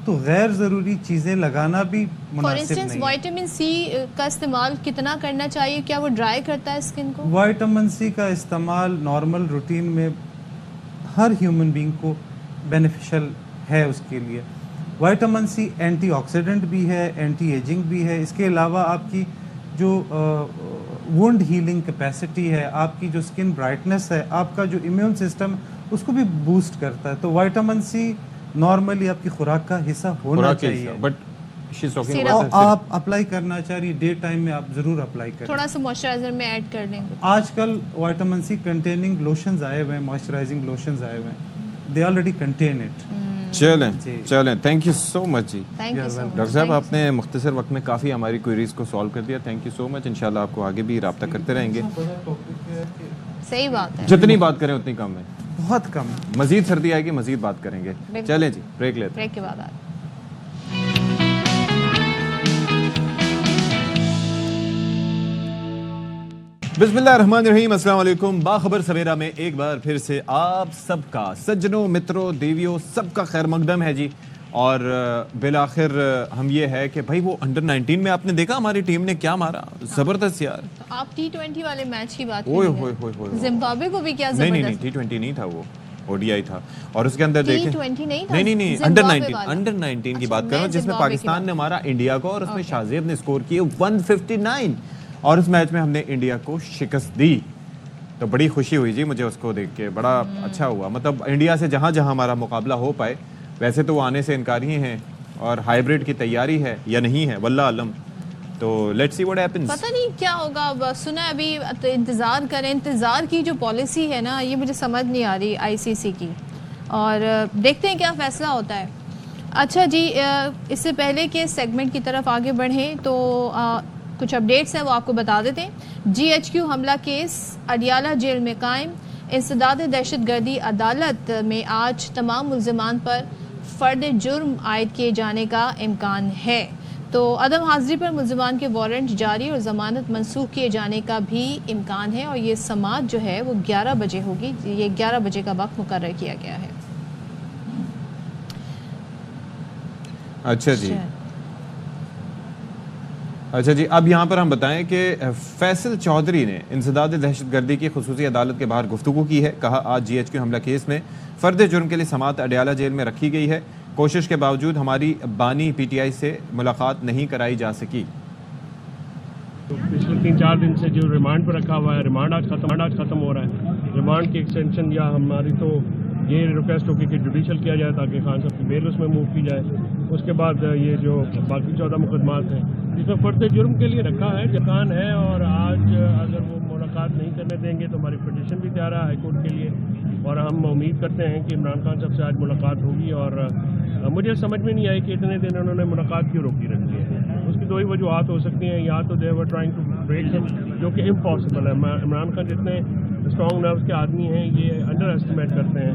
تو غیر ضروری چیزیں لگانا بھی مناسب نہیں ہے. وائٹامن سی کا استعمال کتنا کرنا چاہیے, کیا وہ ڈرائی کرتا ہے اسکن کو؟ وائٹامن سی کا استعمال نارمل روٹین میں ہر ہیومن بینگ کو بینیفیشل ہے اس کے لیے. وائٹامن سی اینٹی آکسیڈنٹ بھی ہے, اینٹی ایجنگ بھی ہے. اس کے علاوہ آپ کی جو وونڈ ہیلنگ کیپیسٹی ہے, آپ کی جو اسکن برائٹنس ہے, آپ کا جو امیون سسٹم اس کو بھی بوسٹ کرتا ہے. تو وائٹامن سی نارملی آپ کی خوراک کا حصہ ہونا چاہیے, بٹ آپ اپلائی کرنا چاہ رہی ڈے ٹائم میں آپ ضرور اپلائی کریں, تھوڑا سا موئسچرائزر میں ایڈ کر لیں. آج کل وائٹامن سی کنٹیننگ لوشنز آئے ہوئے ہیں, موئسچرائزنگ لوشنز آئے ہوئے ہیں, دے آلریڈی کنٹین اٹ. چلیں تھینک یو سو مچ جی. ڈاکٹر صاحب آپ نے مختصر وقت میں کافی ہماری کوئریز کو سالو کر دیا, تھینک یو سو مچ. انشاءاللہ آپ کو آگے بھی رابطہ کرتے رہیں گے. صحیح بات ہے, جتنی بات کریں اتنی کم ہے, بہت کم. مزید سردی آئے گی مزید بات کریں گے. چلیں جی بریک لیتے ہیں, بریک کے بعد آتے ہیں. بسم اللہ الرحمن الرحیم. السلام علیکم. باخبر سویرا میں ایک بار پھر سے آپ سب کا, سجنوں متروں دیویوں, سب کا خیر مقدم ہے جی. اور بالآخر ہم یہ ہے کہ بھائی وہ انڈر 19 میں آپ نے دیکھا ہماری ٹیم نے کیا مارا, زبردست یار. آپ T20 والے میچ کی بات اوئے ہوئے ہوئے, زمبابوے کو بھی کیا زبردست. نہیں T20 نہیں تھا وہ, ODI تھا. اور اس کے اندر دیکھیں T20 نہیں تھا, نہیں انڈر 19 کی بات کر رہا ہوں, جس میں پاکستان نے مارا انڈیا کو, اور اس میں شاہزیب نے سکور کیے 159, اور اس میچ میں ہم نے انڈیا کو شکست دی. تو بڑی خوشی ہوئی جی مجھے اس کو دیکھ کے, بڑا اچھا ہوا. مطلب انڈیا سے جہاں جہاں ہمارا مقابلہ ہو پائے, ویسے تو وہ آنے سے انکاری ہیں, اور ہائیبریڈ کی تیاری ہے یا نہیں ہے واللہ علم. تو لیٹس سی واٹ ہیپنز. پتہ نہیں کیا ہوگا, سنا ابھی انتظار کریں. انتظار کی جو پالیسی ہے نا, یہ مجھے سمجھ نہیں آ رہی ICC کی, اور دیکھتے ہیں کیا فیصلہ ہوتا ہے. اچھا جی, اس سے پہلے کہ سیگمنٹ کی طرف آگے بڑھیں تو کچھ اپڈیٹس ہیں وہ آپ کو بتا دیتے ہیں. GHQ حملہ کیس اڈیالہ جیل میں قائم. انسداد دہشت گردی عدالت میں آج تمام ملزمان پر فرد جرم عائد کیے جانے کا امکان ہے. تو عدم حاضری پر ملزمان کے وارنٹ جاری اور ضمانت منسوخ کیے جانے کا بھی امکان ہے, اور یہ سماعت جو ہے وہ 11 بجے ہوگی. یہ 11 بجے کا وقت مقرر کیا گیا ہے. اچھا جی, اب یہاں پر ہم بتائیں کہ فیصل چودھری نے انسداد دہشت گردی کی خصوصی عدالت کے باہر گفتگو کی ہے. کہا آج GHQ حملہ کیس میں فرد جرم کے لیے سماعت اڈیالہ جیل میں رکھی گئی ہے. کوشش کے باوجود ہماری بانی PTI سے ملاقات نہیں کرائی جا سکی. پچھلے 3-4 دن سے جو ریمانڈ پر رکھا ہوا ہے, ریمانڈ آج ختم ہو رہا ہے. ریمانڈ کی ایکسٹینشن یا ہماری تو یہ ریکویسٹ ہوگی کہ جوڈیشل کیا جائے تاکہ خان صاحب کی بیل اس میں موو کی جائے. اس کے بعد یہ جو باقی 14 مقدمات ہیں جس میں فرد جرم کے لیے رکھا ہے جکان ہے, اور آج اگر وہ ملاقات نہیں کرنے دیں گے تو ہماری پٹیشن بھی تیار ہے ہائی کورٹ کے لیے, اور ہم امید کرتے ہیں کہ عمران خان صاحب سے آج ملاقات ہوگی. اور مجھے سمجھ میں نہیں آئی کہ اتنے دن انہوں نے ملاقات کیوں روکی رکھی ہے. اس کی 2 ہی وجوہات ہو سکتی ہیں, یا تو دے ور ٹرائنگ ٹو بریک ہم, جو کہ امپاسبل ہے. عمران خان جتنے اسٹرانگ نروس کے آدمی ہیں یہ انڈر ایسٹیمیٹ کرتے ہیں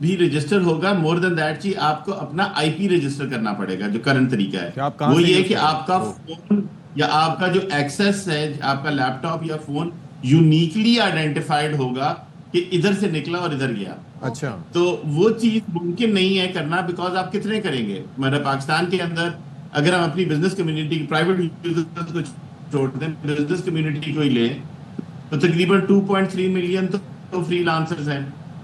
بھی رجسٹر ہوگا. مور دین دیٹ جی آپ کو اپنا آئی پی رجسٹر کرنا پڑے گا. جو کرنٹ طریقہ ہے وہ یہ ہے کہ آپ کا فون یا آپ کا جو ایکسیس ہے, آپ کا لیپ ٹاپ یا فون یونیکلی آئیڈینٹیفائڈ ہوگا کہ ادھر سے نکلا اور ادھر گیا. اچھا, تو وہ چیز ممکن نہیں ہے کرنا, بیکاز آپ کتنے کریں گے. میرا پاکستان کے اندر اگر ہم اپنی بزنس کمیونٹی پرائیویٹ یوزرز کو چھوڑ دیں, بزنس کمیونٹی کو ہی لیں تو تقریباً 2.3 ملین تو فری لانسرز ہیں,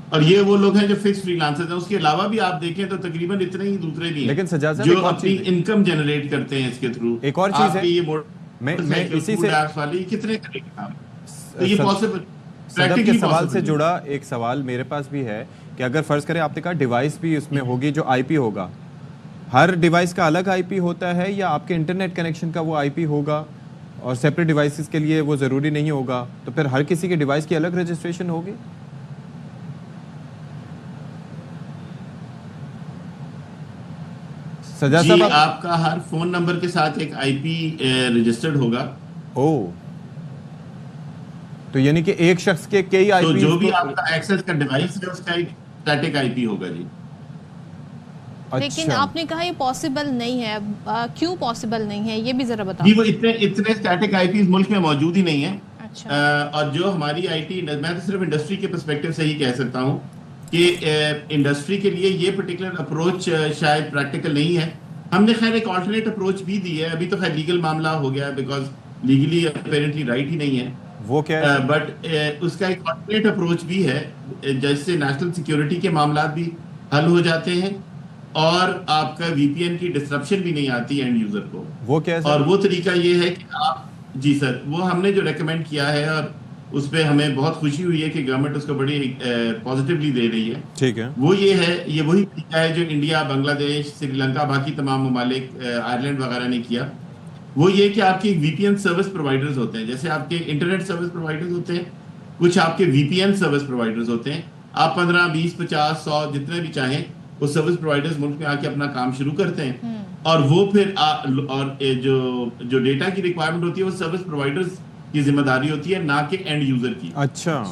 اور یہ وہ لوگ ہیں جو فکس فری لانسرز ہیں. اس کے علاوہ بھی آپ دیکھیں تو تقریباً اتنے ہی دوسرے بھی ہیں جو اپنی انکم جنریٹ کرتے ہیں اس کے تھرو. ایک اور چیز ہے, میں اسی سے کتنے کریں گے آپ, تو یہ پاسبل. صدف کے سوال سے جڑا ایک سوال میرے پاس بھی ہے کہ اگر فرض کریں آپ نے کہا ڈیوائس بھی اس میں ہوگی, جو آئی پی ہوگا, ہر ڈیوائس کا الگ آئی پی ہوتا ہے یا آپ کے انٹرنیٹ کنیکشن کا وہ آئی پی ہوگا اور سیپریٹ ڈیوائسز کے لیے وہ ضروری نہیں ہوگا, تو پھر ہر کسی کے ڈیوائس کی الگ رجسٹریشن ہوگی؟ سجاد صاحب, آپ کا ہر فون نمبر کے ساتھ ایک آئی پی رجسٹرڈ ہوگا. تو یعنی کہ ایک شخص کے کئی آئی پی, جو بھی آپ کا ایکسس کا ڈیوائس ہے اس کا ایک اسٹیٹک آئی پی ہوگا. جی لیکن آپ نے کہا یہ پاسبل نہیں ہے, کیوں پاسبل نہیں ہے یہ بھی ذرا بتاؤ. جی وہ اتنے اسٹیٹک آئی پیز ملک میں موجود ہی نہیں ہیں. اور جو ہماری آئی ٹی, میں تو صرف انڈسٹری کے پرسپیکٹو سے ہی کہہ سکتا ہوں کہ انڈسٹری کے لیے یہ پرٹیکولر اپروچ شاید پریکٹیکل نہیں ہے. ہم نے خیر ایک آلٹرنیٹ اپروچ بھی دی ہے, ابھی تو خیر لیگل معاملہ ہو گیا ہے بیکاز لیگلی اپیرنٹلی رائٹ ہی نہیں ہے. وہ کیا ہے؟ بٹ اس کا ایک آلٹرنیٹ اپروچ بھی ہے جس سے نیشنل سیکیورٹی کے معاملات بھی حل ہو جاتے ہیں اور آپ کا وی پی این کی ڈسرپشن بھی نہیں آتی اینڈ یوزر کو. وہ کیا ہے؟ اور وہ طریقہ یہ ہے کہ آپ, جی سر, وہ ہم نے جو ریکمینڈ کیا ہے اور اس پہ ہمیں بہت خوشی ہوئی ہے کہ گورنمنٹ اس کو بڑی پازیٹیولی دے رہی ہے. ٹھیک ہے, وہ یہ ہے, یہ وہی طریقہ ہے جو انڈیا, بنگلہ دیش, سری لنکا, باقی تمام ممالک, آئرلینڈ وغیرہ نے کیا. وہ یہ کہ آپ کے وی پی این سروس پرووائڈرز ہوتے ہیں, جیسے آپ کے انٹرنیٹ سروس پرووائڈرز ہوتے ہیں, کچھ آپ کے وی پی این سروس پرووائڈرز ہوتے ہیں. آپ 15, 20, 50, 100 جتنے بھی چاہیں وہ سروس پرووائڈرز ملک میں آ کے اپنا کام شروع کرتے ہیں, اور وہ پھر اور جو ڈیٹا کی ریکوائرمنٹ ہوتی ہے وہ سروس پرووائڈرز کی ذمہ داری ہوتی ہے, نہ کہ اینڈ یوزر کی. اچھا,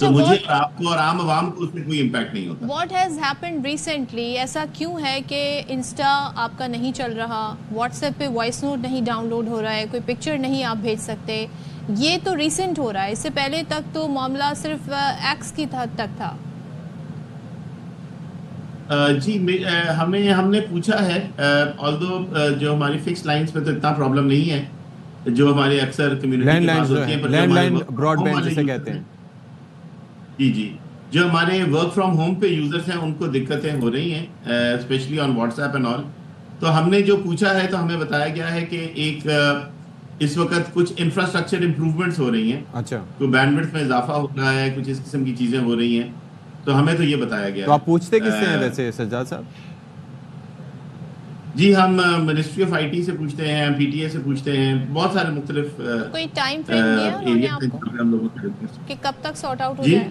تو مجھے آپ کو اور عام عوام کو اس میں کوئی امپیکٹ نہیں ہوتا. واٹ ہیز ہیپنڈ ریسنٹلی, ایسا کیوں ہے کہ انسٹا آپ کا نہیں چل رہا, واٹس ایپ پہ وائس نوٹ نہیں ڈاؤن لوڈ ہو رہا ہے, کوئی پکچر نہیں آپ بھیج سکتے, یہ تو ریسنٹ ہو رہا ہے, اس سے پہلے تک تو معاملہ صرف ایکس کی حد تک تھا. جی ہم نے پوچھا ہے, آلدو جو ہماری فکس لائنز پہ تو اتنا پرابلم نہیں ہے, جو ہمارے اکثر کمیونٹی کے پاس ہوتی ہیں, لینڈ لائن براڈ بینڈ جسے کہتے ہیں. جی جو ہمارے ورک فرام ہوم پہ یوزرز ہیں ان کو دقتیں ہو رہی ہیں, especially on WhatsApp and all. تو ہم نے جو پوچھا ہے تو ہمیں بتایا گیا ہے کہ ایک اس وقت کچھ انفراسٹرکچر امپروومنٹس ہو رہی ہیں. اچھا, تو بینڈوڈتھ میں اضافہ ہو رہا ہے, کچھ اس قسم کی چیزیں ہو رہی ہیں, تو ہمیں تو یہ بتایا گیا. تو آپ پوچھتے کس سے ہیں ویسے سجاد صاحب؟ جی ہم منسٹری آف آئی ٹی سے پوچھتے ہیں, پی ٹی اے سے پوچھتے ہیں, بہت سارے مختلف. کوئی ٹائم فریم دیا انہوں نے آپ کو کہ کب تک سارٹ آؤٹ ہو جائے؟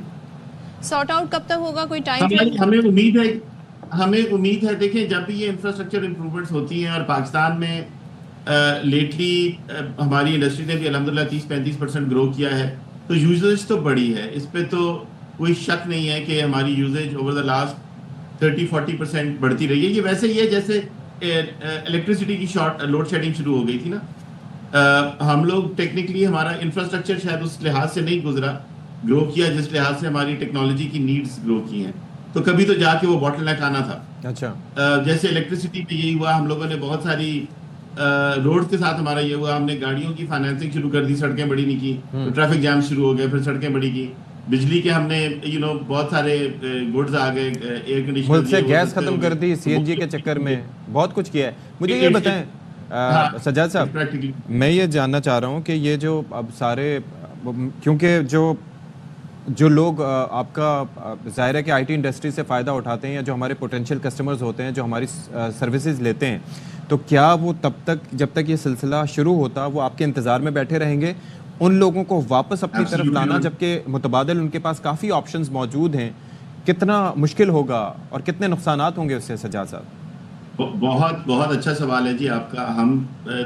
سارٹ آؤٹ کب تک ہوگا, کوئی ٹائم فریم؟ ہمیں امید ہے دیکھیں جب بھی یہ انفراسٹرکچر امپروومنٹس ہوتی ہیں, اور پاکستان میں لیٹلی ہماری انڈسٹری نے بھی الحمدللہ 30-35% گرو کیا ہے, تو یوزیج تو بڑی ہے, اس پہ تو کوئی شک نہیں ہے کہ ہماری یوزیج اوور دا لاسٹ 30-40% بڑھتی رہی ہے. یہ ویسے ہی ہے جیسے الیکٹریسٹی کی لوڈ شیڈنگ شروع ہو گئی تھی نا. ہم لوگ ٹیکنیکلی ہمارا انفراسٹرکچر شاید اس لحاظ سے نہیں گرو کیا جس لحاظ سے ہماری ٹیکنالوجی کی نیڈز گرو کی ہیں, تو کبھی تو جا کے وہ باٹل نیک آنا تھا. اچھا, جیسے الیکٹریسٹی پہ یہی ہوا, ہم لوگوں نے بہت ساری روڈ کے ساتھ ہمارا یہ ہوا, ہم نے گاڑیوں کی فائنینسنگ شروع کر دی, سڑکیں بڑی نہیں کی, ٹریفک جام شروع ہو گئے, پھر سڑکیں بڑی کی. بجلی کے ہم نے بہت سارے گڈز آ گئے, ایئر کنڈیشنر, ملک سے گیس ختم کر دی, سی این جی کے چکر میں بہت کچھ کیا ہے. مجھے یہ بتائیں سجاد صاحب, میں یہ جاننا چاہ رہا ہوں کہ یہ جو اب سارے, کیونکہ جو لوگ آپ کا ظاہر ہے کہ آئی ٹی انڈسٹری سے فائدہ اٹھاتے ہیں, یا جو ہمارے پوٹینشیل کسٹمرز ہوتے ہیں جو ہماری سروسز لیتے ہیں, تو کیا وہ تب تک جب تک یہ سلسلہ شروع ہوتا وہ آپ کے انتظار میں بیٹھے رہیں گے ان لوگوں کو واپس اپنی طرف لانا, جبکہ متبادل ان کے پاس کافی آپشنز موجود ہیں؟ کتنا مشکل ہوگا اور کتنے نقصانات ہوں گے اس سے سجاد صاحب؟ بہت بہت اچھا سوال ہے جی آپ کا. ہم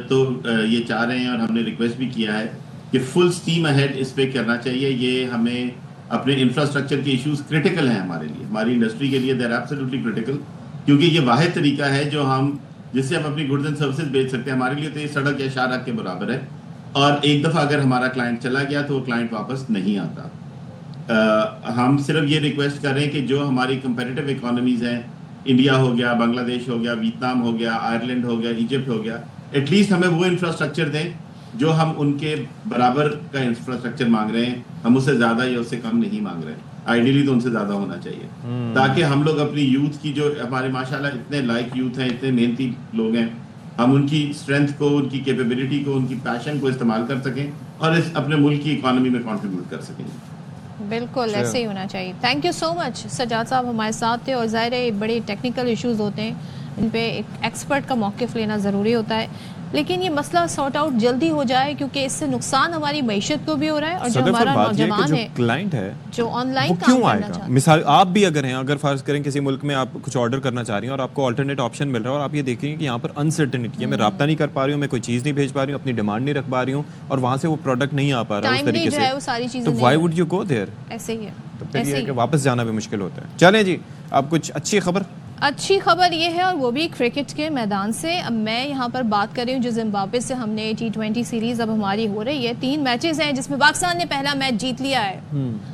تو یہ چاہ رہے ہیں اور ہم نے ریکویسٹ بھی کیا ہے کہ فل اسٹیم اہیڈ اس پہ کرنا چاہیے. یہ ہمیں اپنے انفراسٹرکچر کے ایشوز کرٹیکل ہیں ہمارے لیے, ہماری انڈسٹری کے لیے, دے آر ایبسلیوٹلی کرٹیکل, کیونکہ یہ واحد طریقہ ہے جو جس سے ہم اپنی گڈز اینڈ سروسز بیچ سکتے ہیں. ہمارے لیے تو یہ سڑک یا شاہراہ کے برابر ہے, اور ایک دفعہ اگر ہمارا کلائنٹ چلا گیا تو وہ کلائنٹ واپس نہیں آتا. ہم صرف یہ ریکویسٹ کر رہے ہیں کہ جو ہماری کمپیٹیٹیو اکانومیز ہیں, انڈیا ہو گیا, بنگلہ دیش ہو گیا, ویتنام ہو گیا, آئرلینڈ ہو گیا, ایجپٹ ہو گیا, ایٹ لیسٹ ہمیں وہ انفراسٹرکچر دیں جو ہم ان کے برابر کا انفراسٹرکچر مانگ رہے ہیں. ہم اس سے زیادہ یا اس سے کم نہیں مانگ رہے, آئیڈیلی تو ان سے زیادہ ہونا چاہیے, تاکہ ہم لوگ اپنی یوتھ کی, جو ہمارے ماشاءاللہ اتنے لائق یوتھ ہیں, اتنے محنتی لوگ ہیں, ہم ان کی اسٹرینتھ کو, ان کی کیپیبلٹی کو, ان کی پیشن کو استعمال کر سکیں اور اپنے ملک کی اکانومی میں کنٹریبیوٹ کر سکیں. بالکل ایسے ہی ہونا چاہیے. تھینک یو سو مچ سجاد صاحب ہمارے ساتھ تھے, اور ظاہر ہے بڑے ٹیکنیکل ایشوز ہوتے ہیں, ان پہ ایک ایکسپرٹ کا موقف لینا ضروری ہوتا ہے, لیکن یہ مسئلہ سارٹ آؤٹ جلدی ہو جائے, کیونکہ اس سے نقصان ہماری معیشت کو بھی ہو رہا ہے, اور جو ہمارا نوجوان ہے, کلائنٹ ہے, جو آن لائن کیوں آئے گا. مثال آپ بھی اگر ہیں, اگر فرض کریں کسی ملک میں آپ کچھ آرڈر کرنا چاہ رہی ہیں اور آپ کو آلٹرنیٹ آپشن مل رہا ہے, اور آپ یہ دیکھ رہی ہیں کہ یہاں پر انسرٹنٹی ہے, میں رابطہ نہیں کر پا رہی ہوں, میں کوئی چیز نہیں بھیج پا رہی ہوں, اپنی ڈیمانڈ نہیں رکھ پا رہی ہوں, اور وہاں سے وہ پروڈکٹ نہیں آ پا رہا اس طریقے سے, تو Y would you go there. ایسے ہی ہے, تو پھر یہ ہے کہ واپس جانا بھی مشکل ہوتا ہے. چلیں جی, اب کچھ اچھی خبر یہ ہے, اور وہ بھی کرکٹ کے میدان سے. اب میں یہاں پر بات کر رہی ہوں جو زمبابوے سے ہم نے T20 سیریز اب ہماری ہو رہی ہے, 3 میچز ہیں جس میں پاکستان نے پہلا میچ جیت لیا ہے,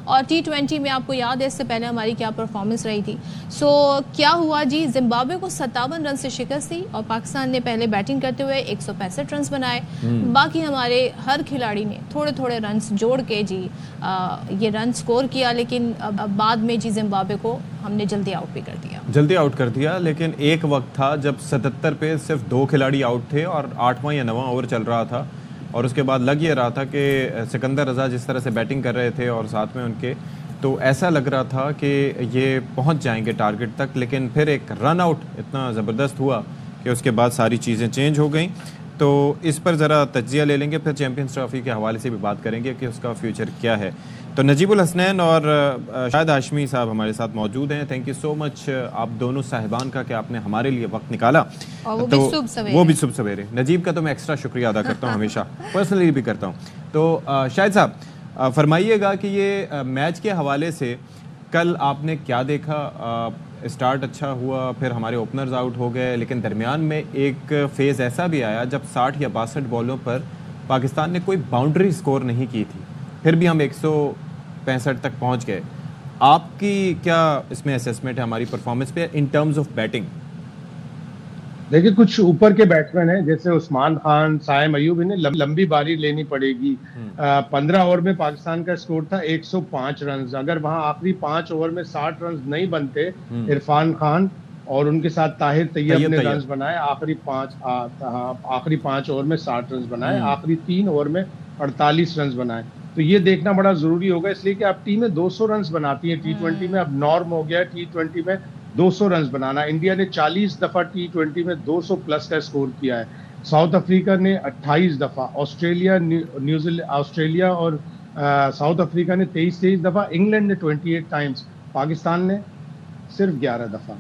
اور T20 میں آپ کو یاد ہے اس سے پہلے ہماری کیا پرفارمنس رہی تھی. سو کیا ہوا جی, زمبابوے کو 57 رن سے شکست دی, اور پاکستان نے پہلے بیٹنگ کرتے ہوئے 165 رنز بنائے. باقی ہمارے ہر کھلاڑی نے تھوڑے تھوڑے رنز جوڑ کے جی یہ رن سکور کیا, لیکن بعد میں جی زمبابوے کو ہم نے جلدی آؤٹ کر دیا. لیکن ایک وقت تھا جب 77 پہ صرف 2 کھلاڑی آؤٹ تھے, اور 8واں یا 9واں اوور چل رہا تھا, اور اس کے بعد لگ یہ رہا تھا کہ سکندر رضا جس طرح سے بیٹنگ کر رہے تھے اور ساتھ میں ان کے, تو ایسا لگ رہا تھا کہ یہ پہنچ جائیں گے ٹارگٹ تک. لیکن پھر ایک رن آؤٹ اتنا زبردست ہوا کہ اس کے بعد ساری چیزیں چینج ہو گئیں. تو اس پر ذرا تجزیہ لے لیں گے, پھر چیمپئنز ٹرافی کے حوالے سے بھی بات کریں گے کہ اس کا فیوچر کیا ہے. تو نجیب الحسنین اور شاہد ہاشمی صاحب ہمارے ساتھ موجود ہیں. تھینک یو سو مچ آپ دونوں صاحبان کا کہ آپ نے ہمارے لیے وقت نکالا, تو وہ بھی صبح سویرے. نجیب کا تو میں ایکسٹرا شکریہ ادا کرتا ہوں, ہمیشہ پرسنلی بھی کرتا ہوں. تو شاہد صاحب فرمائیے گا کہ یہ میچ کے حوالے سے کل آپ نے کیا دیکھا؟ اسٹارٹ اچھا ہوا, پھر ہمارے اوپنرز آؤٹ ہو گئے, لیکن درمیان میں ایک فیز ایسا بھی آیا جب 60 یا 62 بالوں پر پاکستان نے کوئی باؤنڈری سکور نہیں کی تھی, پھر بھی ہم 165 تک پہنچ گئے. آپ کی کیا اس میں اسیسمنٹ ہے ہماری پرفارمنس پہ ان ٹرمز آف بیٹنگ؟ دیکھیں کچھ اوپر کے بیٹسمین ہیں جیسے عثمان خان, سائم ایوب, انہیں لمبی باری لینی پڑے گی. 15 اوور میں پاکستان کا اسکور تھا 105 رنز. اگر وہاں آخری 5 اوور میں 60 رنز نہیں بنتے, عرفان خان اور ان کے ساتھ طاہر طیب نے رنز بنائے, آخری 5 اوور میں 60 رنز بنائے, آخری 3 اوور میں 48 رنز بنائے. تو یہ دیکھنا بڑا ضروری ہوگا, اس لیے کہ اب ٹیمیں 200 رنز بناتی ہیں T20 میں, اب نارم ہو گیا T20 میں 200 رنز بنانا. انڈیا نے 40 دفعہ T20 میں 200 پلس کا اسکور کیا ہے. ساؤتھ افریقہ نے 28 دفعہ, آسٹریلیا اور ساؤتھ افریقہ نے 23 دفعہ, انگلینڈ نے 28 ٹائمز, پاکستان نے صرف 11 دفعہ.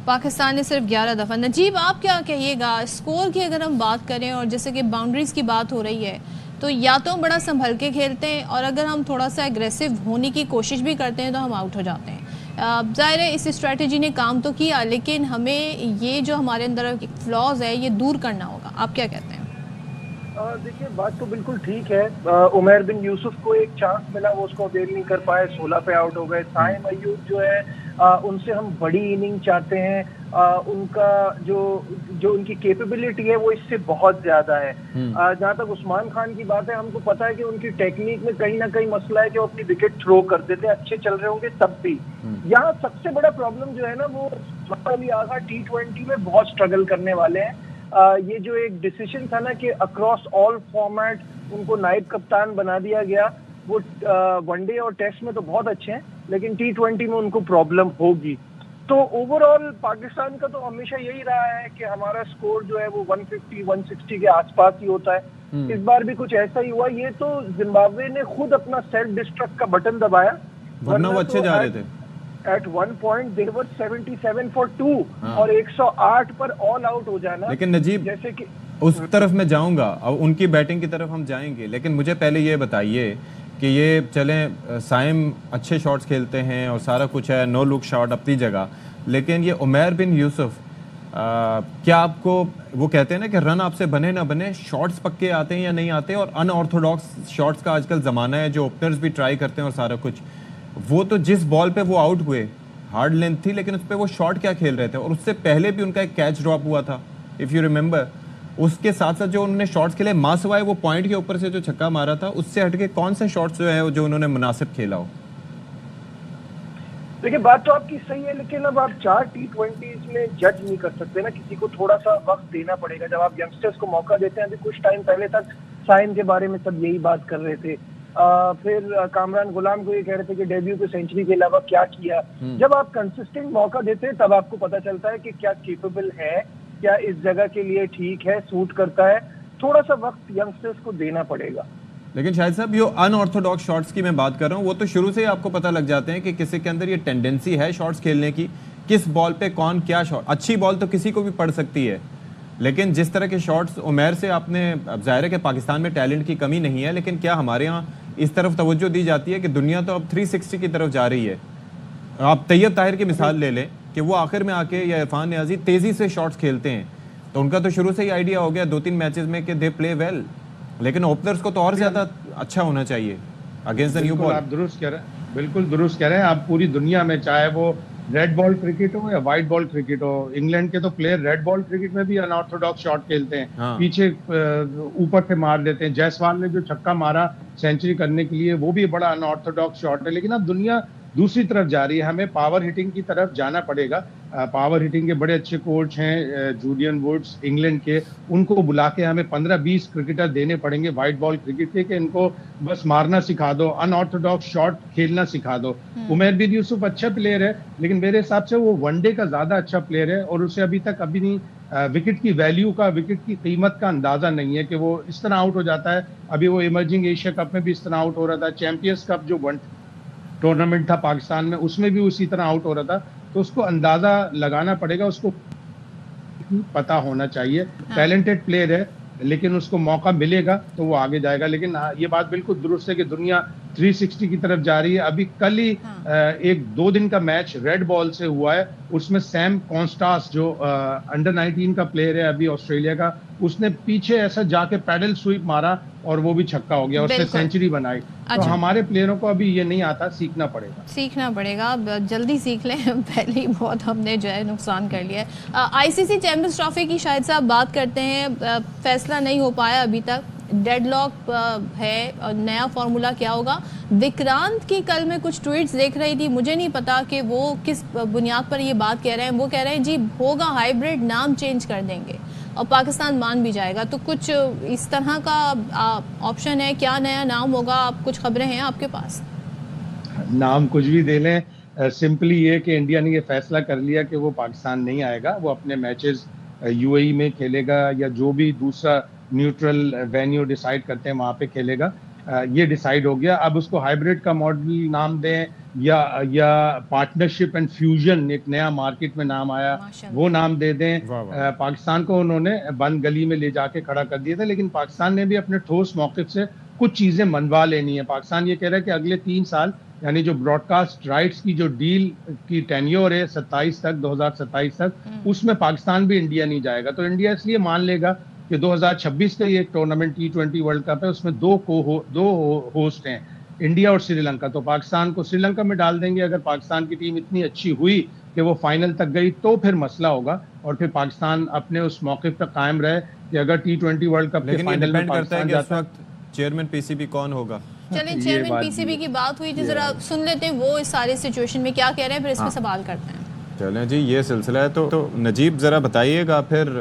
پاکستان نے صرف 11 دفعہ. نجیب آپ کیا کہیے گا اسکور کی اگر ہم بات کریں, اور جیسے کہ باؤنڈریز کی بات ہو رہی ہے, تو یا تو ہم بڑا سنبھل کے کھیلتے ہیں, اور اگر ہم تھوڑا سا ایگریسو ہونے کی کوشش بھی کرتے ہیں تو ہم آؤٹ ہو جاتے ہیں. ظاہر ہے اس اسٹریٹجی نے کام تو کیا, لیکن ہمیں یہ جو ہمارے اندر فلاز ہے یہ دور کرنا ہوگا. آپ کیا کہتے ہیں؟ دیکھیے بات تو بالکل ٹھیک ہے. عمیر بن یوسف کو ایک چانس ملا, وہ اس کو اویل نہیں کر پائے, 16 پہ آؤٹ ہو گئے. سائم ایوب جو ہے ان سے ہم بڑی اننگ چاہتے ہیں, ان کا جو ان کی کیپیبلٹی ہے وہ اس سے بہت زیادہ ہے. جہاں تک عثمان خان کی بات ہے, ہم کو پتا ہے کہ ان کی ٹیکنیک میں کہیں نہ کہیں مسئلہ ہے کہ وہ اپنی وکٹ تھرو کر دیتے ہیں, اچھے چل رہے ہوں گے تب بھی. یہاں سب سے بڑا پرابلم جو ہے نا وہ علی آغا T20 میں بہت اسٹرگل کرنے والے ہیں. یہ جو ایک ڈیسیشن تھا نا کہ اکراس آل فارمیٹ ان کو نائب کپتان بنا دیا گیا, وہ ون ڈے اور ٹیسٹ میں تو بہت اچھے ہیں, لیکن T20 میں ان کو پرابلم ہوگی. تو اوور آل پاکستان کا تو ہمیشہ یہی رہا ہے کہ ہمارا سکور جو ہے وہ 150-160 کے آس پاس ہی ہوتا ہے. اس بار بھی کچھ ایسا ہی ہوا. یہ تو زمبابوے نے خود اپنا سیلف ڈسٹرکٹ کا بٹن دبایا, ورنہ وہ اچھے جا رہے تھے. At one point they were 77 for 2 اور 108 پر آل آؤٹ ہو جانا. لیکن نجیب جیسے کہ اس طرف میں جاؤں گا اور ان کی بیٹنگ کی طرف ہم جائیں گے, لیکن مجھے پہلے یہ بتائیے کہ یہ چلیں سائم اچھے شاٹس کھیلتے ہیں اور سارا کچھ ہے, نو لک شاٹ اپنی جگہ, لیکن یہ عمیر بن یوسف کیا آپ کو وہ کہتے ہیں نا کہ رن آپ سے بنے نہ بنے, شاٹس پکے آتے ہیں یا نہیں آتے, اور ان آرتھوڈاکس شاٹس کا آج کل زمانہ ہے جو اوپنرز بھی ٹرائی کرتے ہیں اور سارا کچھ. وہ تو جس بال پہ وہ آؤٹ ہوئے, ہارڈ لینتھ تھی لیکن اس پہ وہ شاٹ کیا کھیل رہے تھے, اور اس سے پہلے بھی ان کا ایک کیچ ڈراپ ہوا تھا اف یو ریممبر. اس کے ساتھ ساتھ جو انہوں نے شاٹس کھیلے, ماں سوائے وہ پوائنٹ کے اوپر سے جو چھکا مارا تھا, اس سے ہٹ کے کون سے شاٹس جو ہے جو انہوں نے مناسب کھیلا ہو؟ دیکھیں بات تو آپ کی صحیح ہے, لیکن اب آپ 4 T20s میں جج نہیں کر سکتے نا, کسی کو تھوڑا سا وقت دینا پڑے گا. جب آپ ینگسٹرز کو موقع دیتے ہیں, ابھی کچھ ٹائم پہلے تک سائن کے بارے میں سب یہی بات کر رہے تھے, پھر کامران غلام کو یہ کہہ رہے تھے کہ ڈیبیو کو سینچری کے علاوہ کیا کیا. جب آپ کنسسٹنٹ موقع دیتے ہیں تب آپ کو پتا چلتا ہے کہ کیا کیپیبل ہے, کیا اس جگہ کے لیے ٹھیک ہے, سوٹ کرتا ہے. تھوڑا سا وقت ینگسٹرز کو دینا پڑے گا. لیکن شاہد صاحب یہ ان آرتھوڈاکس شاٹس کی میں بات کر رہا ہوں, وہ تو شروع سے ہی آپ کو پتہ لگ جاتے ہیں کہ کسی کے اندر یہ ٹینڈنسی ہے شاٹس کھیلنے کی, کس بال پہ کون کیا شاٹ. اچھی بال تو کسی کو بھی پڑ سکتی ہے, لیکن جس طرح کے شاٹس عمیر سے آپ نے, اب ظاہر ہے کہ پاکستان میں ٹیلنٹ کی کمی نہیں ہے, لیکن کیا ہمارے ہاں اس طرف توجہ دی جاتی ہے کہ دنیا تو اب 360 کی طرف جا رہی ہے. آپ طیب طاہر کی مثال لے لیں کہ وہ آخر میں آ کے, یا عرفان نیازی تیزی سے شاٹس کھیلتے ہیں, تو ان کا تو شروع سے ہی آئیڈیا ہو گیا 2-3 میچز میں کہ دے پلے ویل, لیکن اوپنرز کو تو اور زیادہ اچھا ہونا چاہیے اگینسٹ دی نیو بال. آپ درست کہہ رہے ہیں, بالکل درست کہہ رہے ہیں. آپ پوری دنیا میں چاہے وہ ریڈ بال کرکٹ ہو یا وائٹ بال کرکٹ ہو, انگلینڈ کے تو پلیئر ریڈ بال کرکٹ میں بھی ان آرتھوڈاکس شاٹ کھیلتے ہیں, پیچھے اوپر سے مار دیتے ہیں. جیسوال نے جو چھکا مارا سینچری کرنے کے لیے, وہ بھی بڑا ان آرتھوڈاکس شاٹ ہے. لیکن اب دنیا دوسری طرف جا رہی ہے, ہمیں پاور ہٹنگ کی طرف جانا پڑے گا. پاور ہٹنگ کے بڑے اچھے کوچ ہیں جولین ووڈز انگلینڈ کے, ان کو بلا کے ہمیں 15-20 کرکٹر دینے پڑیں گے وائٹ بال کرکٹ کے, کہ ان کو بس مارنا سکھا دو, ان آرتھوڈاکس شاٹ کھیلنا سکھا دو. عمیر بن یوسف اچھا پلیئر ہے, لیکن میرے حساب سے وہ ون ڈے کا زیادہ اچھا پلیئر ہے, اور اسے ابھی تک نہیں وکٹ کی ویلیو کا, وکٹ کی قیمت کا اندازہ نہیں ہے کہ وہ اس طرح آؤٹ ہو جاتا ہے. ابھی وہ ایمرجنگ ایشیا کپ میں بھی اس طرح آؤٹ ہو رہا تھا, چیمپئنز کپ جو ٹورنامنٹ تھا پاکستان میں, اس میں بھی اسی طرح آؤٹ ہو رہا تھا. تو اس کو اندازہ لگانا پڑے گا, اس کو پتا ہونا چاہیے. ٹیلنٹڈ پلیئر ہے, لیکن اس کو موقع ملے گا تو وہ آگے جائے گا. لیکن یہ بات بالکل درست ہے کہ دنیا 360 کی طرف جا رہی ہے. ابھی کل ہی 1-2 دن کا میچ ریڈ بال سے ہوا ہے, اس میں سیم کانسٹاس جو انڈر 19 کا پلیئر ہے ابھی آسٹریلیا کا, اس نے پیچھے ایسا جا کے پیڈل سویپ مارا اور وہ بھی چھکا ہو گیا, اس نے سینچری بنائی. تو ہمارے پلیئروں کو ابھی یہ نہیں آتا, سیکھنا پڑے گا, جلدی سیکھ لیں, پہلے ہی بہت ہم نے جو ہے نقصان کر لیا ہے. آئی سی سی چیمپئنز ٹرافی کی شاہد صاحب بات کرتے ہیں, فیصلہ نہیں ہو پایا ابھی تک, ڈیڈ لاک ہے, اور نیا فارمولا کیا ہوگا. وکرانت کی کل میں کچھ ٹویٹس دیکھ رہی تھی, مجھے نہیں پتا کہ وہ کس بنیاد پر یہ بات کہہ رہے ہیں. وہ کہہ رہے ہیں جی ہوگا ہائیبرڈ, نام چینج کر دیں گے اور پاکستان مان بھی جائے گا. تو کچھ اس طرح کا آپشن ہے, کیا نیا نام ہوگا, آپ کچھ خبریں ہیں آپ کے پاس؟ نام کچھ بھی دے لیں, سمپلی یہ کہ انڈیا نے یہ فیصلہ کر لیا کہ وہ پاکستان نہیں آئے گا, وہ اپنے میچز یو اے ای میں کھیلے گا یا جو بھی دوسرا نیوٹرل وینیو ڈیسائیڈ کرتے ہیں وہاں پہ کھیلے گا. یہ ڈیسائیڈ ہو گیا. اب اس کو ہائیبرڈ کا ماڈل نام دیں یا پارٹنرشپ اینڈ فیوژن, ایک نیا مارکیٹ میں نام آیا, وہ نام دے دیں. پاکستان کو انہوں نے بند گلی میں لے جا کے کھڑا کر دیا تھا, لیکن پاکستان نے بھی اپنے ٹھوس موقف سے کچھ چیزیں منوا لینی ہے. پاکستان یہ کہہ رہا ہے کہ اگلے 3 سال یعنی جو براڈ کاسٹ رائٹس کی جو ڈیل کی ٹینیور ہے 2027 تک, اس میں پاکستان بھی انڈیا نہیں جائے گا. تو انڈیا اس لیے مان لے گا کہ 2026 کا یہ ایک ٹورنامنٹ T20 ورلڈ کپ ہے, اس میں 2 ہوسٹ ہیں, انڈیا اور سری لنکا. تو پاکستان کو سری لنکا میں ڈال دیں گے. اگر پاکستان کی ٹیم اتنی اچھی ہوئی کہ وہ فائنل تک گئی تو پھر مسئلہ ہوگا, اور پھر پاکستان اپنے اس موقف پر قائم رہے کہ اگر T20 ورلڈ کپ کے فائنل میں پاکستان جاتا ہے. چیئرمین پی سی بی کون ہوگا؟ چلیں چیئرمین پی سی بی کی بات ہوئی تھی, ذرا سن لیتے ہیں وہ اس سارے سچویشن میں کیا کہہ رہے ہیں, پھر اس پہ سوال کرتے ہیں. چلیں جی, یہ سلسلہ ہے. تو نجیب ذرا بتائیے گا پھر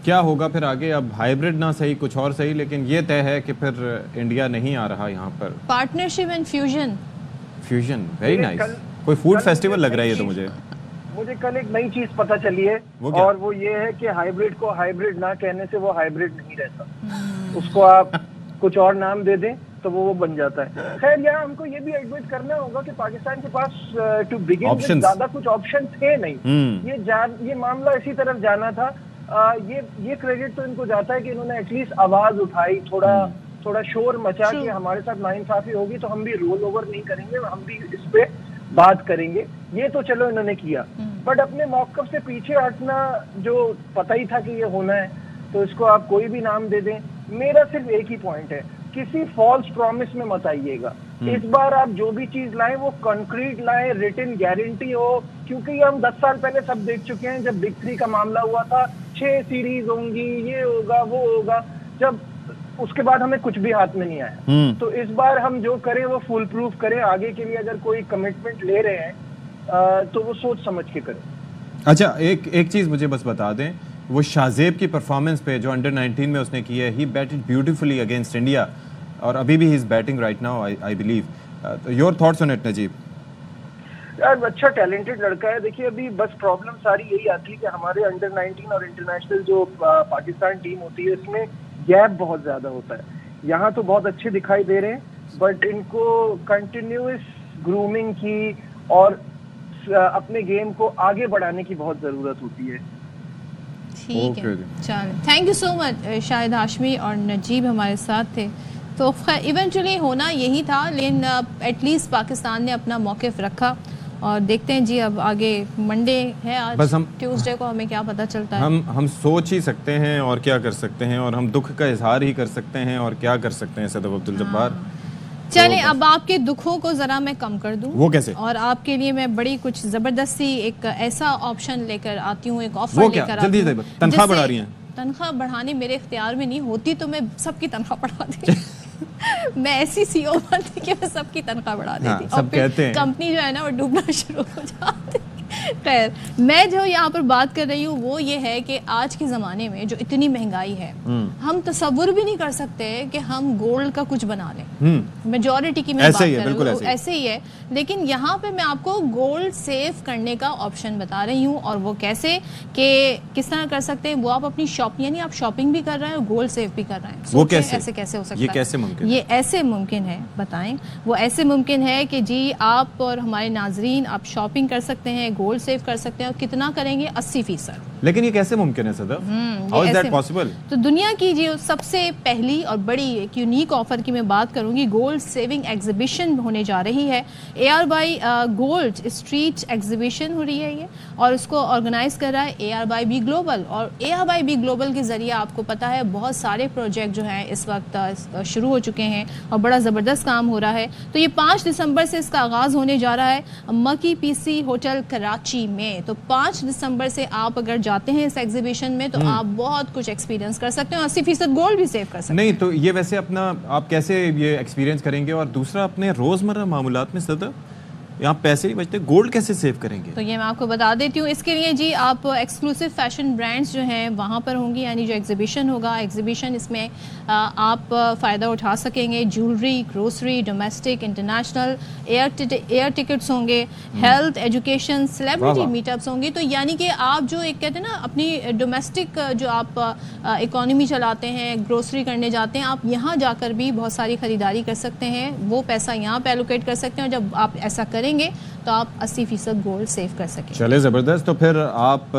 کیا ہوگا پھر آگے. اب ہائیبرڈ نہ صحیح کچھ اور صحیح, لیکن یہ طے ہے کہ پھر انڈیا نہیں آ رہا یہاں پر. Partnership and fusion, very nice. کوئی فوڈ فیسٹیول لگ رہا ہے یہ تو مجھے کل ایک نئی چیز پتہ چلی ہے, اور وہ یہ ہے کہ ہائیبرڈ کو ہائیبرڈ نہ کہنے سے وہ ہائیبرڈ نہیں رہتا. اس کو آپ کچھ اور نام دے دیں تو وہ بن جاتا ہے. خیر, یہاں ہم کو یہ بھی ایڈمٹ کرنا ہوگا کہ پاکستان کے پاس ٹو بگن زیادہ کچھ آپشن تھے نہیں. یہ معاملہ اسی طرف جانا تھا. یہ کریڈٹ تو ان کو جاتا ہے کہ انہوں نے ایٹ لیسٹ آواز اٹھائی, تھوڑا شور مچا کے ہمارے ساتھ ناانصافی ہوگی تو ہم بھی رول اوور نہیں کریں گے, ہم بھی اس پہ بات کریں گے. یہ تو چلو انہوں نے کیا, بٹ اپنے موقف سے پیچھے ہٹنا جو پتہ ہی تھا کہ یہ ہونا ہے تو اس کو آپ کوئی بھی نام دے دیں. میرا صرف ایک ہی پوائنٹ ہے, کسی فالس پرومس میں مت آئیے گا. اس بار آپ جو بھی چیز لائیں وہ کنکریٹ لائیں, ریٹن گارنٹی ہو, کیونکہ یہ ہم 10 سال پہلے سب دیکھ چکے ہیں. جب بگ 3 کا معاملہ ہوا تھا 6 سیریز ہوں گی, یہ ہوگا وہ ہوگا, جب اس کے بعد ہمیں کچھ بھی ہاتھ میں نہیں آیا. تو اس بار ہم جو کریں وہ فل پروف کریں. آگے کے لیے اگر کوئی کمٹمنٹ لے رہے ہیں تو وہ سوچ سمجھ کے کریں. اچھا ایک چیز مجھے بس بتا دیں, وہ شاہزیب کی پرفارمنس پہ جو انڈر 19 میں اس نے کی ہے, he batted beautifully against India, اور ابھی بھی he is batting right now I believe. Your thoughts on it Najeeb? یار اچھا ٹیلنٹڈ لڑکا ہے. دیکھیے ابھی بس پرابلم ساری یہی آتی ہے کہ ہمارے انڈر 19 اور انٹرنیشنل جو پاکستان ٹیم ہوتی ہے اس میں گیپ بہت زیادہ ہوتا ہے. یہاں تو بہت اچھے دکھائی دے رہے ہیں, بٹ ان کو کنٹینیوس گرومنگ کی اور اپنے گیم کو آگے بڑھانے کی بہت ضرورت ہوتی ہے. ٹھیک ہے, چلیں, تھینک یو سو مچ. شاہد ہاشمی اور نجیب ہمارے ساتھ تھے. تو ایونچولی ہونا یہی تھا, لیکن ایٹ لیسٹ پاکستان نے اپنا موقف رکھا, اور دیکھتے ہیں جی اب آگے. منڈے ہے آج, بس ہم ٹیوزڈے کو ہمیں کیا پتہ چلتا ہے. ہم سوچ ہی سکتے ہیں اور کیا کر سکتے ہیں, اور ہم دکھ کا اظہار ہی کر سکتے ہیں اور کیا کر سکتے ہیں. صدف عبدالجبار, چلیں اب آپ کے دکھوں کو ذرا میں کم کر دوں. وہ کیسے؟ اور آپ کے لیے میں بڑی کچھ زبردستی ایک ایسا آپشن لے کر آتی ہوں, ایک آفر لے کر آتی ہوں. تنخواہ بڑھا رہی ہیں؟ تنخواہ بڑھانے میرے اختیار میں نہیں ہوتی تو میں سب کی تنخواہ بڑھا دیتی. میں ایسی سی او بنتی کہ میں سب کی تنخواہ بڑھا دیتی, اور پھر کمپنی جو ہے نا وہ ڈوبنا شروع ہو جاتی. خیر, میں جو یہاں پر بات کر رہی ہوں وہ یہ ہے کہ آج کے زمانے میں جو اتنی مہنگائی ہے, ہم تصور بھی نہیں کر سکتے کہ ہم گولڈ کا کچھ بنا لیں. میجورٹی کی میں بات کر رہی ہوں, ایسے ہی ہے. لیکن یہاں پہ میں آپ کو گولڈ سیو کرنے کا آپشن بتا رہی ہوں, اور وہ کیسے, کہ کس طرح کر سکتے ہیں. وہ آپ اپنی شاپ, یعنی آپ شاپنگ بھی کر رہے ہیں اور گولڈ سیو بھی کر رہے ہیں. وہ کیسے, ایسے کیسے ہو سکتا ہے؟ یہ کیسے ممکن؟ یہ ایسے ممکن ہے, بتائیں. وہ ایسے ممکن ہے کہ جی آپ اور ہمارے ناظرین آپ شاپنگ کر سکتے ہیں, گولڈ سیو کر سکتے ہیں, اور کتنا کریں گے؟ 80%. لیکن یہ کیسے ممکن ہے صدف؟ How is that possible? تو دنیا کی جو سب سے پہلی اور بڑی ایک یونیک آفر کی میں بات کروں گی, گولڈ سیونگ ایگزیبیشن ہونے جا رہی ہے. AR گولڈ اسٹریٹ ایگزیبیشن ہو رہی ہے یہ, اور اس کو آرگنائز کر رہا ہے AR گلوبل. اور AR گلوبل کے ذریعے آپ کو پتا ہے بہت سارے پروجیکٹ جو ہیں اس وقت شروع ہو چکے ہیں اور بڑا زبردست کام ہو رہا ہے. تو یہ 5 دسمبر سے اس کا آغاز ہونے جا رہا ہے مکی PC ہوٹل کراچی میں. تو 5 دسمبر سے آپ اگر جاتے ہیں اس ایگزیبیشن میں تو آپ بہت کچھ ایکسپیرینس کر سکتے ہیں, 80% گولڈ بھی سیو کر سکتے ہیں. نہیں تو یہ ویسے اپنا آپ کیسے یہ ایکسپیرینس کریں گے؟ اور دوسرا اپنے روزمرہ معاملات میں صدف یہاں پیسے نہیں بچتے, گولڈ کیسے سیو کریں گے؟ تو یہ میں آپ کو بتا دیتی ہوں. اس کے لیے جی آپ ایکسکلوسیو فیشن برانڈز جو ہیں وہاں پر ہوں گی, یعنی جو ایگزیبیشن ہوگا, ایگزیبیشن اس میں آپ فائدہ اٹھا سکیں گے. Jewellery, grocery, domestic, international, air tickets ہوں گے, health, education, celebrity meetups ہوں گے. تو یعنی کہ آپ جو ایک کہتے ہیں نا اپنی ڈومیسٹک جو آپ اکانومی چلاتے ہیں, گروسری کرنے جاتے ہیں, آپ یہاں جا کر بھی بہت ساری خریداری کر سکتے ہیں. وہ پیسہ یہاں پہ ایلوکیٹ کر سکتے ہیں, اور جب آپ ایسا کریں گے تو آپ 80% گولڈ سیو کر سکیں. چلے زبردست. تو پھر آپ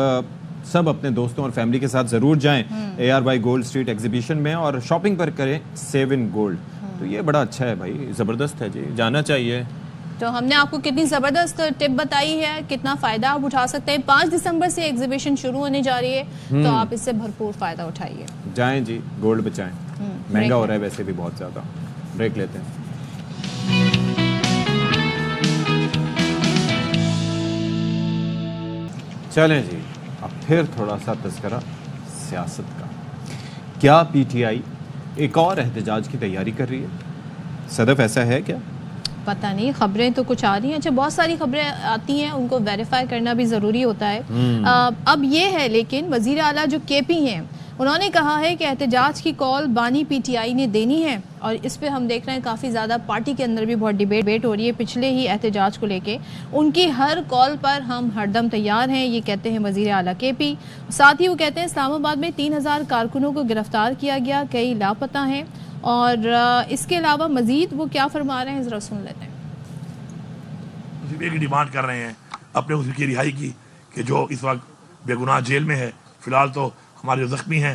سب اپنے دوستوں اور فیملی کے ساتھ ضرور جائیں AR گولڈ اسٹریٹ ایگزیبیشن میں, اور شاپنگ پر کریں سیو ان گولڈ. تو یہ بڑا اچھا ہے بھائی, زبردست ہے جی, جانا چاہیے. تو ہم نے آپ کو کتنی زبردست ٹپ بتائی ہے, کتنا فائدہ آپ اٹھا سکتے ہیں. 5 دسمبر سے ایگزیبیشن شروع ہونے جا رہی ہے, تو آپ اس سے بھرپور فائدہ اٹھائیے. جائیں جی, گولڈ بچائیں. مہنگا ہو رہا ہے ویسے بھی بہت زیادہ. بریک لیتے ہیں. چلیں جی, اب پھر تھوڑا سا تذکرہ سیاست کا. کیا PTI ایک اور احتجاج کی تیاری کر رہی ہے؟ صدف ایسا ہے کیا؟ پتہ نہیں, خبریں تو کچھ آ رہی ہیں. اچھا, بہت ساری خبریں آتی ہیں, ان کو ویریفائی کرنا بھی ضروری ہوتا ہے. اب یہ ہے لیکن وزیر اعلیٰ جو KP ہیں انہوں نے کہا ہے کہ احتجاج کی کال بانی PTI نے دینی ہے, اور اس پہ ہم دیکھ رہے ہیں کافی زیادہ پارٹی کے اندر بھی بہت ڈیبیٹ ہو رہی ہے پچھلے ہی احتجاج کو لے کے. ان کی ہر کال پر ہم ہر دم تیار ہیں, یہ کہتے ہیں وزیر اعلیٰ KP. ساتھ ہی وہ کہتے ہیں اسلام آباد میں 3000 کارکنوں کو گرفتار کیا گیا, کئی لاپتہ ہیں. اور اس کے علاوہ مزید وہ کیا فرما رہے ہیں, ذرا سن لیتے ہیں. ایک ڈیمانڈ کر رہے ہیں اپنے اس کی رہائی کی, کہ جو اس وقت بے گناہ جیل میں ہے. فی الحال تو ہمارے جو زخمی ہیں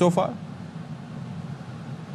so far?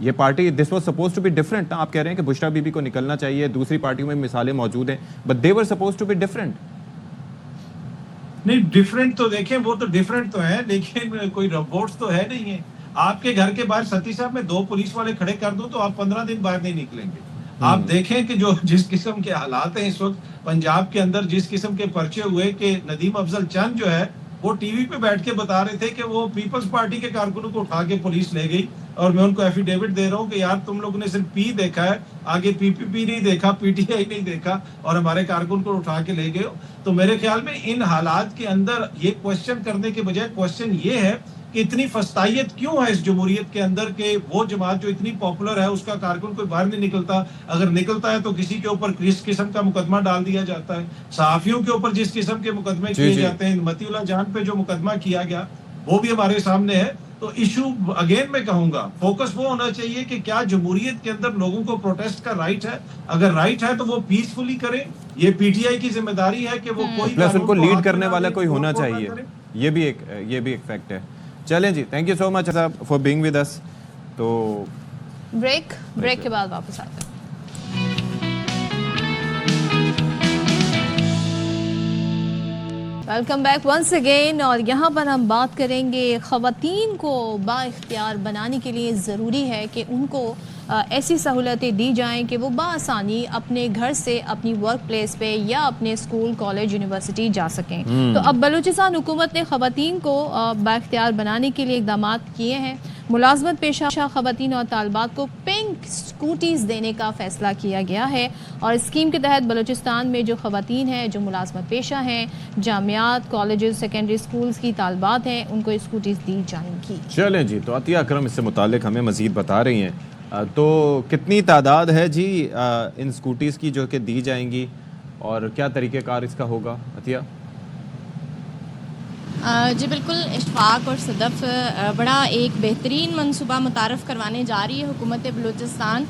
یہ party this was suppose to be different. آپ کہہ رہے ہیں کہ بشرا بی بی کو نکلنا چاہیے, دوسری پارٹیوں میں مثالیں موجود ہیں, but they were suppose to be different. نہیں ڈفرینٹ تو دیکھیں وہ تو ڈفرینٹ تو ہے, لیکن کوئی رپورٹس تو ہے نہیں ہے. آپ کے گھر کے باہر ستی صاحب میں 2 پولیس والے کھڑے کر دوں تو آپ 15 دن باہر نہیں نکلیں گے. آپ دیکھیں کہ جو جس قسم کے حالات ہیں اس وقت پنجاب کے اندر, جس قسم کے پرچے ہوئے کہ ندیم افضل چند جو ہے وہ ٹی وی پہ بیٹھ کے بتا رہے تھے کہ وہ پیپلز پارٹی کے کارکنوں کو اٹھا کے پولیس لے گئی, اور میں ان کو ایفیڈیوٹ دے رہا ہوں کہ یار تم لوگوں نے صرف پی دیکھا ہے, آگے پی پی پی نہیں دیکھا, پی ٹی آئی نہیں دیکھا, اور ہمارے کارکن کو اٹھا کے لے گئے. تو میرے خیال میں ان حالات کے اندر یہ کوشچن کرنے کے بجائے کوشچن یہ ہے کہ اتنی فسطائیت کیوں ہے اس جمہوریت کے اندر کہ وہ جماعت جو اتنی پاپولر ہے اس کا کارکن کوئی باہر نہیں نکلتا, اگر نکلتا ہے تو کسی کے اوپر کس قسم کا مقدمہ ڈال دیا جاتا ہے. صحافیوں کے اوپر جس قسم کے مقدمے کیے جاتے ہیں, متی اللہ جان پہ جو مقدمہ کیا گیا وہ بھی ہمارے سامنے ہے. تو ایشو اگین میں کہوں گا فوکس وہ ہونا چاہیے کہ کیا جمہوریت کے اندر لوگوں کو پروٹیسٹ کا رائٹ ہے, اگر رائٹ ہے تو وہ پیسفلی کریں. یہ پی ٹی آئی کی ذمہ داری ہے کہ وہ کوئی پلس ان کو لیڈ کرنے والا کوئی ہونا چاہیے, یہ بھی ایک فیکٹ ہے. چلیں جی, تھینک یو سو مچ صاحب فار بینگ ود اس. تو بریک کے بعد واپس آتے ہیں. Welcome back once again. اور یہاں پر ہم بات کریں گے خواتین کو با اختیار بنانے کے لیے ضروری ہے کہ ان کو ایسی سہولتیں دی جائیں کہ وہ بآسانی اپنے گھر سے اپنی ورک پلیس پہ یا اپنے اسکول, کالج, یونیورسٹی جا سکیں. تو اب بلوچستان حکومت نے خواتین کو با اختیار بنانے کے لیے اقدامات کیے ہیں. ملازمت پیشہ خواتین اور طالبات کو پنک اسکوٹیز دینے کا فیصلہ کیا گیا ہے, اور اسکیم کے تحت بلوچستان میں جو خواتین ہیں جو ملازمت پیشہ ہیں, جامعات, کالجز, سیکنڈری اسکولز کی طالبات ہیں, ان کو اسکوٹیز دی جائیں گی. چلیں جی, تو عطیہ اکرم اس سے متعلق ہمیں مزید بتا رہی ہیں. تو کتنی تعداد ہے جی ان اسکوٹیز کی جو کہ دی جائیں گی, اور کیا طریقہ کار اس کا ہوگا عطیہ؟ جی بالکل, اشفاق اور صدف, بڑا ایک بہترین منصوبہ متعارف کروانے جا رہی ہے حکومت بلوچستان.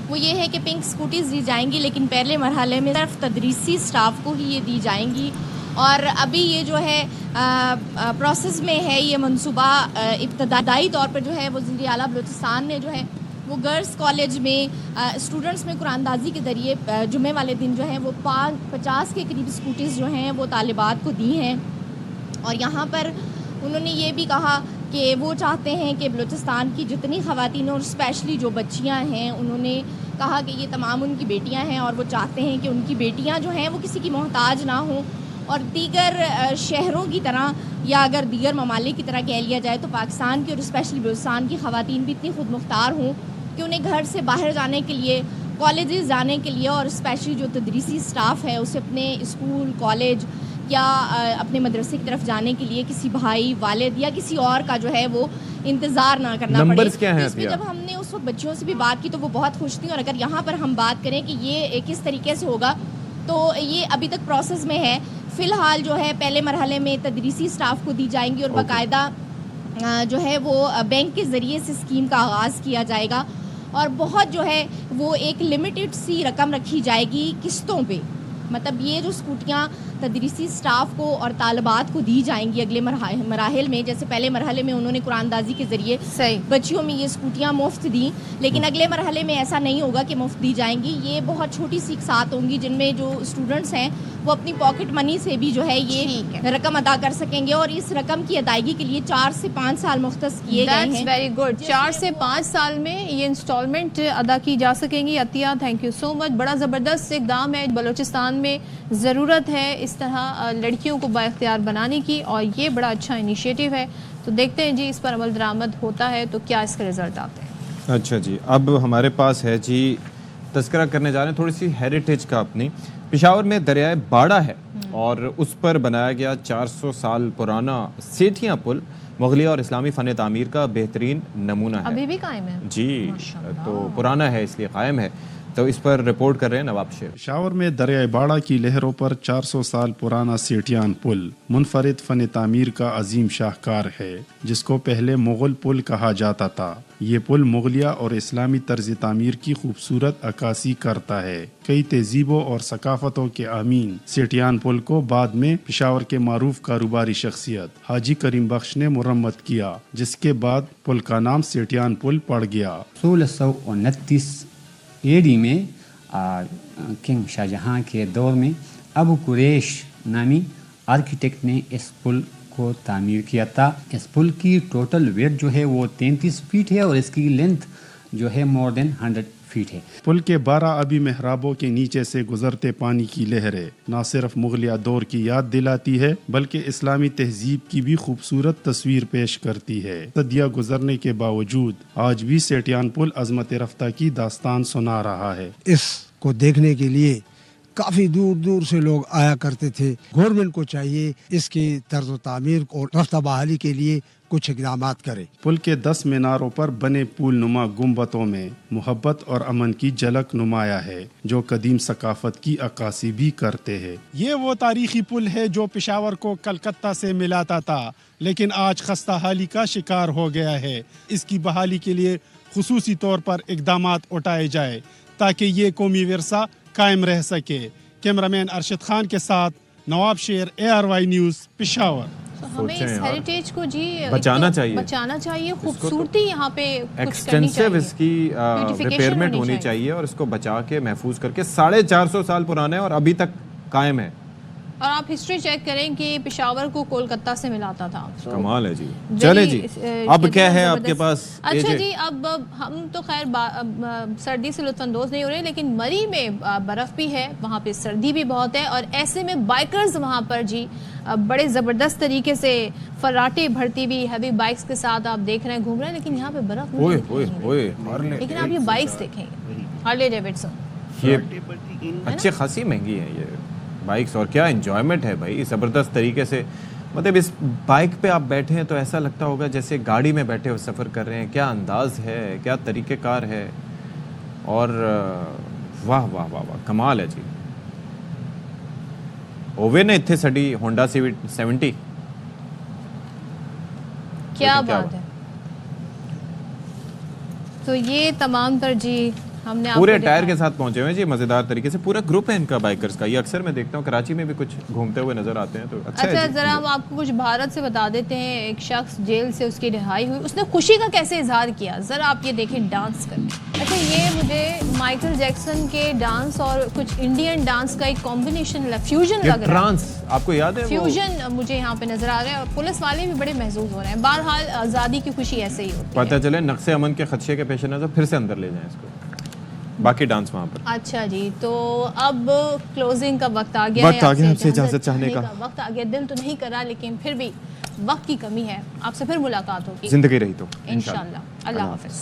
وہ یہ ہے کہ پنک اسکوٹیز دی جائیں گی, لیکن پہلے مرحلے میں صرف تدریسی اسٹاف کو ہی یہ دی جائیں گی. اور ابھی یہ جو ہے پروسیس میں ہے یہ منصوبہ. ابتدائی طور پر جو ہے وزیر اعلیٰ بلوچستان نے جو ہے وہ گرلز کالج میں اسٹوڈنٹس میں قرآن اندازی کے ذریعے جمعے والے دن جو ہیں وہ 50 کے قریب اسکوٹیز جو ہیں وہ طالبات کو دی ہیں. اور یہاں پر انہوں نے یہ بھی کہا کہ وہ چاہتے ہیں کہ بلوچستان کی جتنی خواتین اور اسپیشلی جو بچیاں ہیں, انہوں نے کہا کہ یہ تمام ان کی بیٹیاں ہیں, اور وہ چاہتے ہیں کہ ان کی بیٹیاں جو ہیں وہ کسی کی محتاج نہ ہوں, اور دیگر شہروں کی طرح یا اگر دیگر ممالک کی طرح کہہ لیا جائے تو پاکستان کی اور اسپیشلی بلوچستان کی خواتین بھی اتنی خود مختار ہوں کہ انہیں گھر سے باہر جانے کے لیے, کالجز جانے کے لیے, اور اسپیشلی جو تدریسی اسٹاف ہے اسے اپنے اسکول, کالج یا اپنے مدرسے کی طرف جانے کے لیے کسی بھائی, والد یا کسی اور کا جو ہے وہ انتظار نہ کرنا پڑے. نمبرز کیا ہیں اس میں جب ہم نے اس وقت بچیوں سے بھی بات کی تو وہ بہت خوش تھیں. اور اگر یہاں پر ہم بات کریں کہ یہ کس طریقے سے ہوگا تو یہ ابھی تک پروسیس میں ہے. فی الحال جو ہے پہلے مرحلے میں تدریسی اسٹاف کو دی جائیں گی, اور باقاعدہ جو ہے وہ بینک کے ذریعے سے اسکیم کا آغاز کیا جائے گا, اور بہت جو ہے وہ ایک لمیٹڈ سی رقم رکھی جائے گی قسطوں پہ. مطلب یہ جو اسکوٹیاں تدریسی اسٹاف کو اور طالبات کو دی جائیں گی اگلے مراحل میں, جیسے پہلے مرحلے میں انہوں نے قرآن اندازی کے ذریعے بچیوں میں یہ اسکوٹیاں مفت دیں, لیکن اگلے مرحلے میں ایسا نہیں ہوگا کہ مفت دی جائیں گی. یہ بہت چھوٹی سی ساتھ ہوں گی جن میں جو اسٹوڈنٹس ہیں وہ اپنی پاکٹ منی سے بھی جو ہے یہ رقم ادا کر سکیں گے, اور اس رقم کی ادائیگی کے لیے 4 سے 5 سال مختص کیے گئے ہیں. ویری گڈ, 4 سے 5 سال میں یہ انسٹالمنٹ ادا کی جا سکیں گی. عطیہ تھینک یو سو مچ. بڑا زبردست اقدام ہے, بلوچستان میں ضرورت ہے اس طرح لڑکیوں کو با اختیار بنانے کی, اور یہ بڑا اچھا انیشیٹو ہے. تو دیکھتے ہیں جی اس پر عمل درآمد ہوتا ہے تو کیا اس کے رزلٹ آتے ہیں. اچھا جی, اب ہمارے پاس ہے جی تذکرہ کرنے جا رہے ہیں تھوڑی سی ہیریٹیج کا. اپنی پشاور میں دریائے باڑا ہے, اور اس پر بنایا گیا 400 سال پرانا سیٹھیاں پل مغلیہ اور اسلامی فن تعمیر کا بہترین نمونہ ہے. ابھی بھی قائم ہے جی, تو پرانا ہے اس لیے قائم ہے. تو اس پر رپورٹ کر رہے ہیں نواب شیر۔ پشاور میں دریائے باڑہ کی لہروں پر 400 سال پرانا سیٹیان پل منفرد فن تعمیر کا عظیم شاہکار ہے، جس کو پہلے مغل پل کہا جاتا تھا۔ یہ پل مغلیہ اور اسلامی طرز تعمیر کی خوبصورت عکاسی کرتا ہے۔ کئی تہذیبوں اور ثقافتوں کے امین سیٹیان پل کو بعد میں پشاور کے معروف کاروباری شخصیت حاجی کریم بخش نے مرمت کیا، جس کے بعد پل کا نام سیٹیان پل پڑ گیا۔ 1629 ایڈی میں کنگ شاہجہاں کے دور میں ابو قریش نامی آرکیٹیکٹ نے اس پل کو تعمیر کیا تھا۔ اس پل کی ٹوٹل ویٹ جو ہے وہ 33 فیٹ ہے اور اس کی لینتھ جو ہے مور دین 100 فیٹ ہے۔ پل کے 12 ابی محرابوں کے نیچے سے گزرتے پانی کی لہریں نہ صرف مغلیہ دور کی یاد دلاتی ہے بلکہ اسلامی تہذیب کی بھی خوبصورت تصویر پیش کرتی ہے۔ صدیاں گزرنے کے باوجود آج بھی سیٹیان پل عظمت رفتہ کی داستان سنا رہا ہے۔ اس کو دیکھنے کے لیے کافی دور دور سے لوگ آیا کرتے تھے۔ گورنمنٹ کو چاہیے اس کی طرز و تعمیر اور رفتہ بحالی کے لیے کچھ اقدامات کرے۔ پل کے 10 میناروں پر بنے پھول نما گنبدوں میں محبت اور امن کی جھلک نمایاں ہے، جو قدیم ثقافت کی عکاسی بھی کرتے ہیں۔ یہ وہ تاریخی پل ہے جو پشاور کو کلکتہ سے ملاتا تھا، لیکن آج خستہ حالی کا شکار ہو گیا ہے۔ اس کی بحالی کے لیے خصوصی طور پر اقدامات اٹھائے جائے تاکہ یہ قومی ورثہ قائم رہ سکے۔ کیمرامین ارشد خان کے ساتھ نواب شیر، ARY نیوز، پشاور۔ ہمیں اس ہیریٹیج کو جی بچانا چاہیے، خوبصورتی یہاں پہ ایکسٹینسو اس کی ریپیئرمنٹ ہونی چاہیے اور اس کو بچا کے محفوظ کر کے 450 سال پرانا ہے اور ابھی تک قائم ہے۔ اور آپ ہسٹری چیک کریں کہ پشاور کو کولکتہ سے ملاتا تھا۔ کمال ہے جی۔ چلے جی، اب کیا ہے آپ کے پاس؟ اچھا جی، اب ہم تو خیر سردی سے لطف اندوز نہیں ہو رہے، لیکن مری میں برف بھی ہے، وہاں پہ سردی بھی بہت ہے، اور ایسے میں بائکرز وہاں پر جی بڑے زبردست طریقے سے فراٹے بھرتی بھی ہیوی بائکس کے ساتھ آپ دیکھ رہے ہیں، گھوم رہے ہیں، لیکن یہاں پہ برف نہیں۔ لیکن آپ یہ بائکس دیکھیں، ہارلے ڈیوڈسن، یہ اچھی خاصی مہنگی ہے یہ بائکس، اور کیا انجوائمنٹ ہے بھائی، زبردست طریقے سے۔ مطلب اس بائک پہ آپ بیٹھے ہیں تو ایسا لگتا ہوگا جیسے گاڑی میں بیٹھے ہوئے سفر کر رہے ہیں۔ کیا انداز ہے، کیا طریقہ کار ہے، اور واہ واہ واہ واہ، کمال ہے جی۔ اووے نے اتنے سڑی ہونڈا سیوٹ 70، کیا بات ہے۔ تو یہ تمام ترجیح ہم نے پورے ٹائر کے ساتھ پہنچے ہوئے جی، مزیدار طریقے سے۔ پورا گروپ ہے ان کا بائکرز کا، یہ اکثر میں دیکھتا ہوں کراچی میں بھی کچھ گھومتے ہوئے نظر آتے ہیں، تو اچھا ذرا ہم آپ کو کچھ بھارت سے بتا دیتے ہیں۔ ایک شخص جیل سے اس کی رہائی ہوئی، اس نے خوشی کا کیسے اظہار کیا، ذرا آپ یہ دیکھیں ڈانس کر کے۔ اچھا یہ مجھے مائیکل جیکسن کے ڈانس اور کچھ انڈین ڈانس کا ایک کمبینیشن فیوژن لگ رہا ہے۔ آپ کو یاد ہے فیوژن مجھے یہاں پہ نظر آ رہا ہے، اور پولیس والے بھی بڑے محظوظ ہو رہے ہیں۔ بہرحال آزادی کی خوشی ایسے ہی ہوتی ہے۔ پتہ چلے نقص امن کے خدشے کے پیش نظر پھر سے اندر لے جائیں اس کو، باقی ڈانس وہاں پر۔ اچھا جی، تو اب کلوزنگ کا وقت آ گیا ہے، ہم سے اجازت چاہنے کا وقت آ گیا۔ دل تو نہیں کرا، لیکن پھر بھی وقت کی کمی ہے۔ آپ سے پھر ملاقات ہوگی، زندگی رہی تو انشاءاللہ۔ اللہ حافظ۔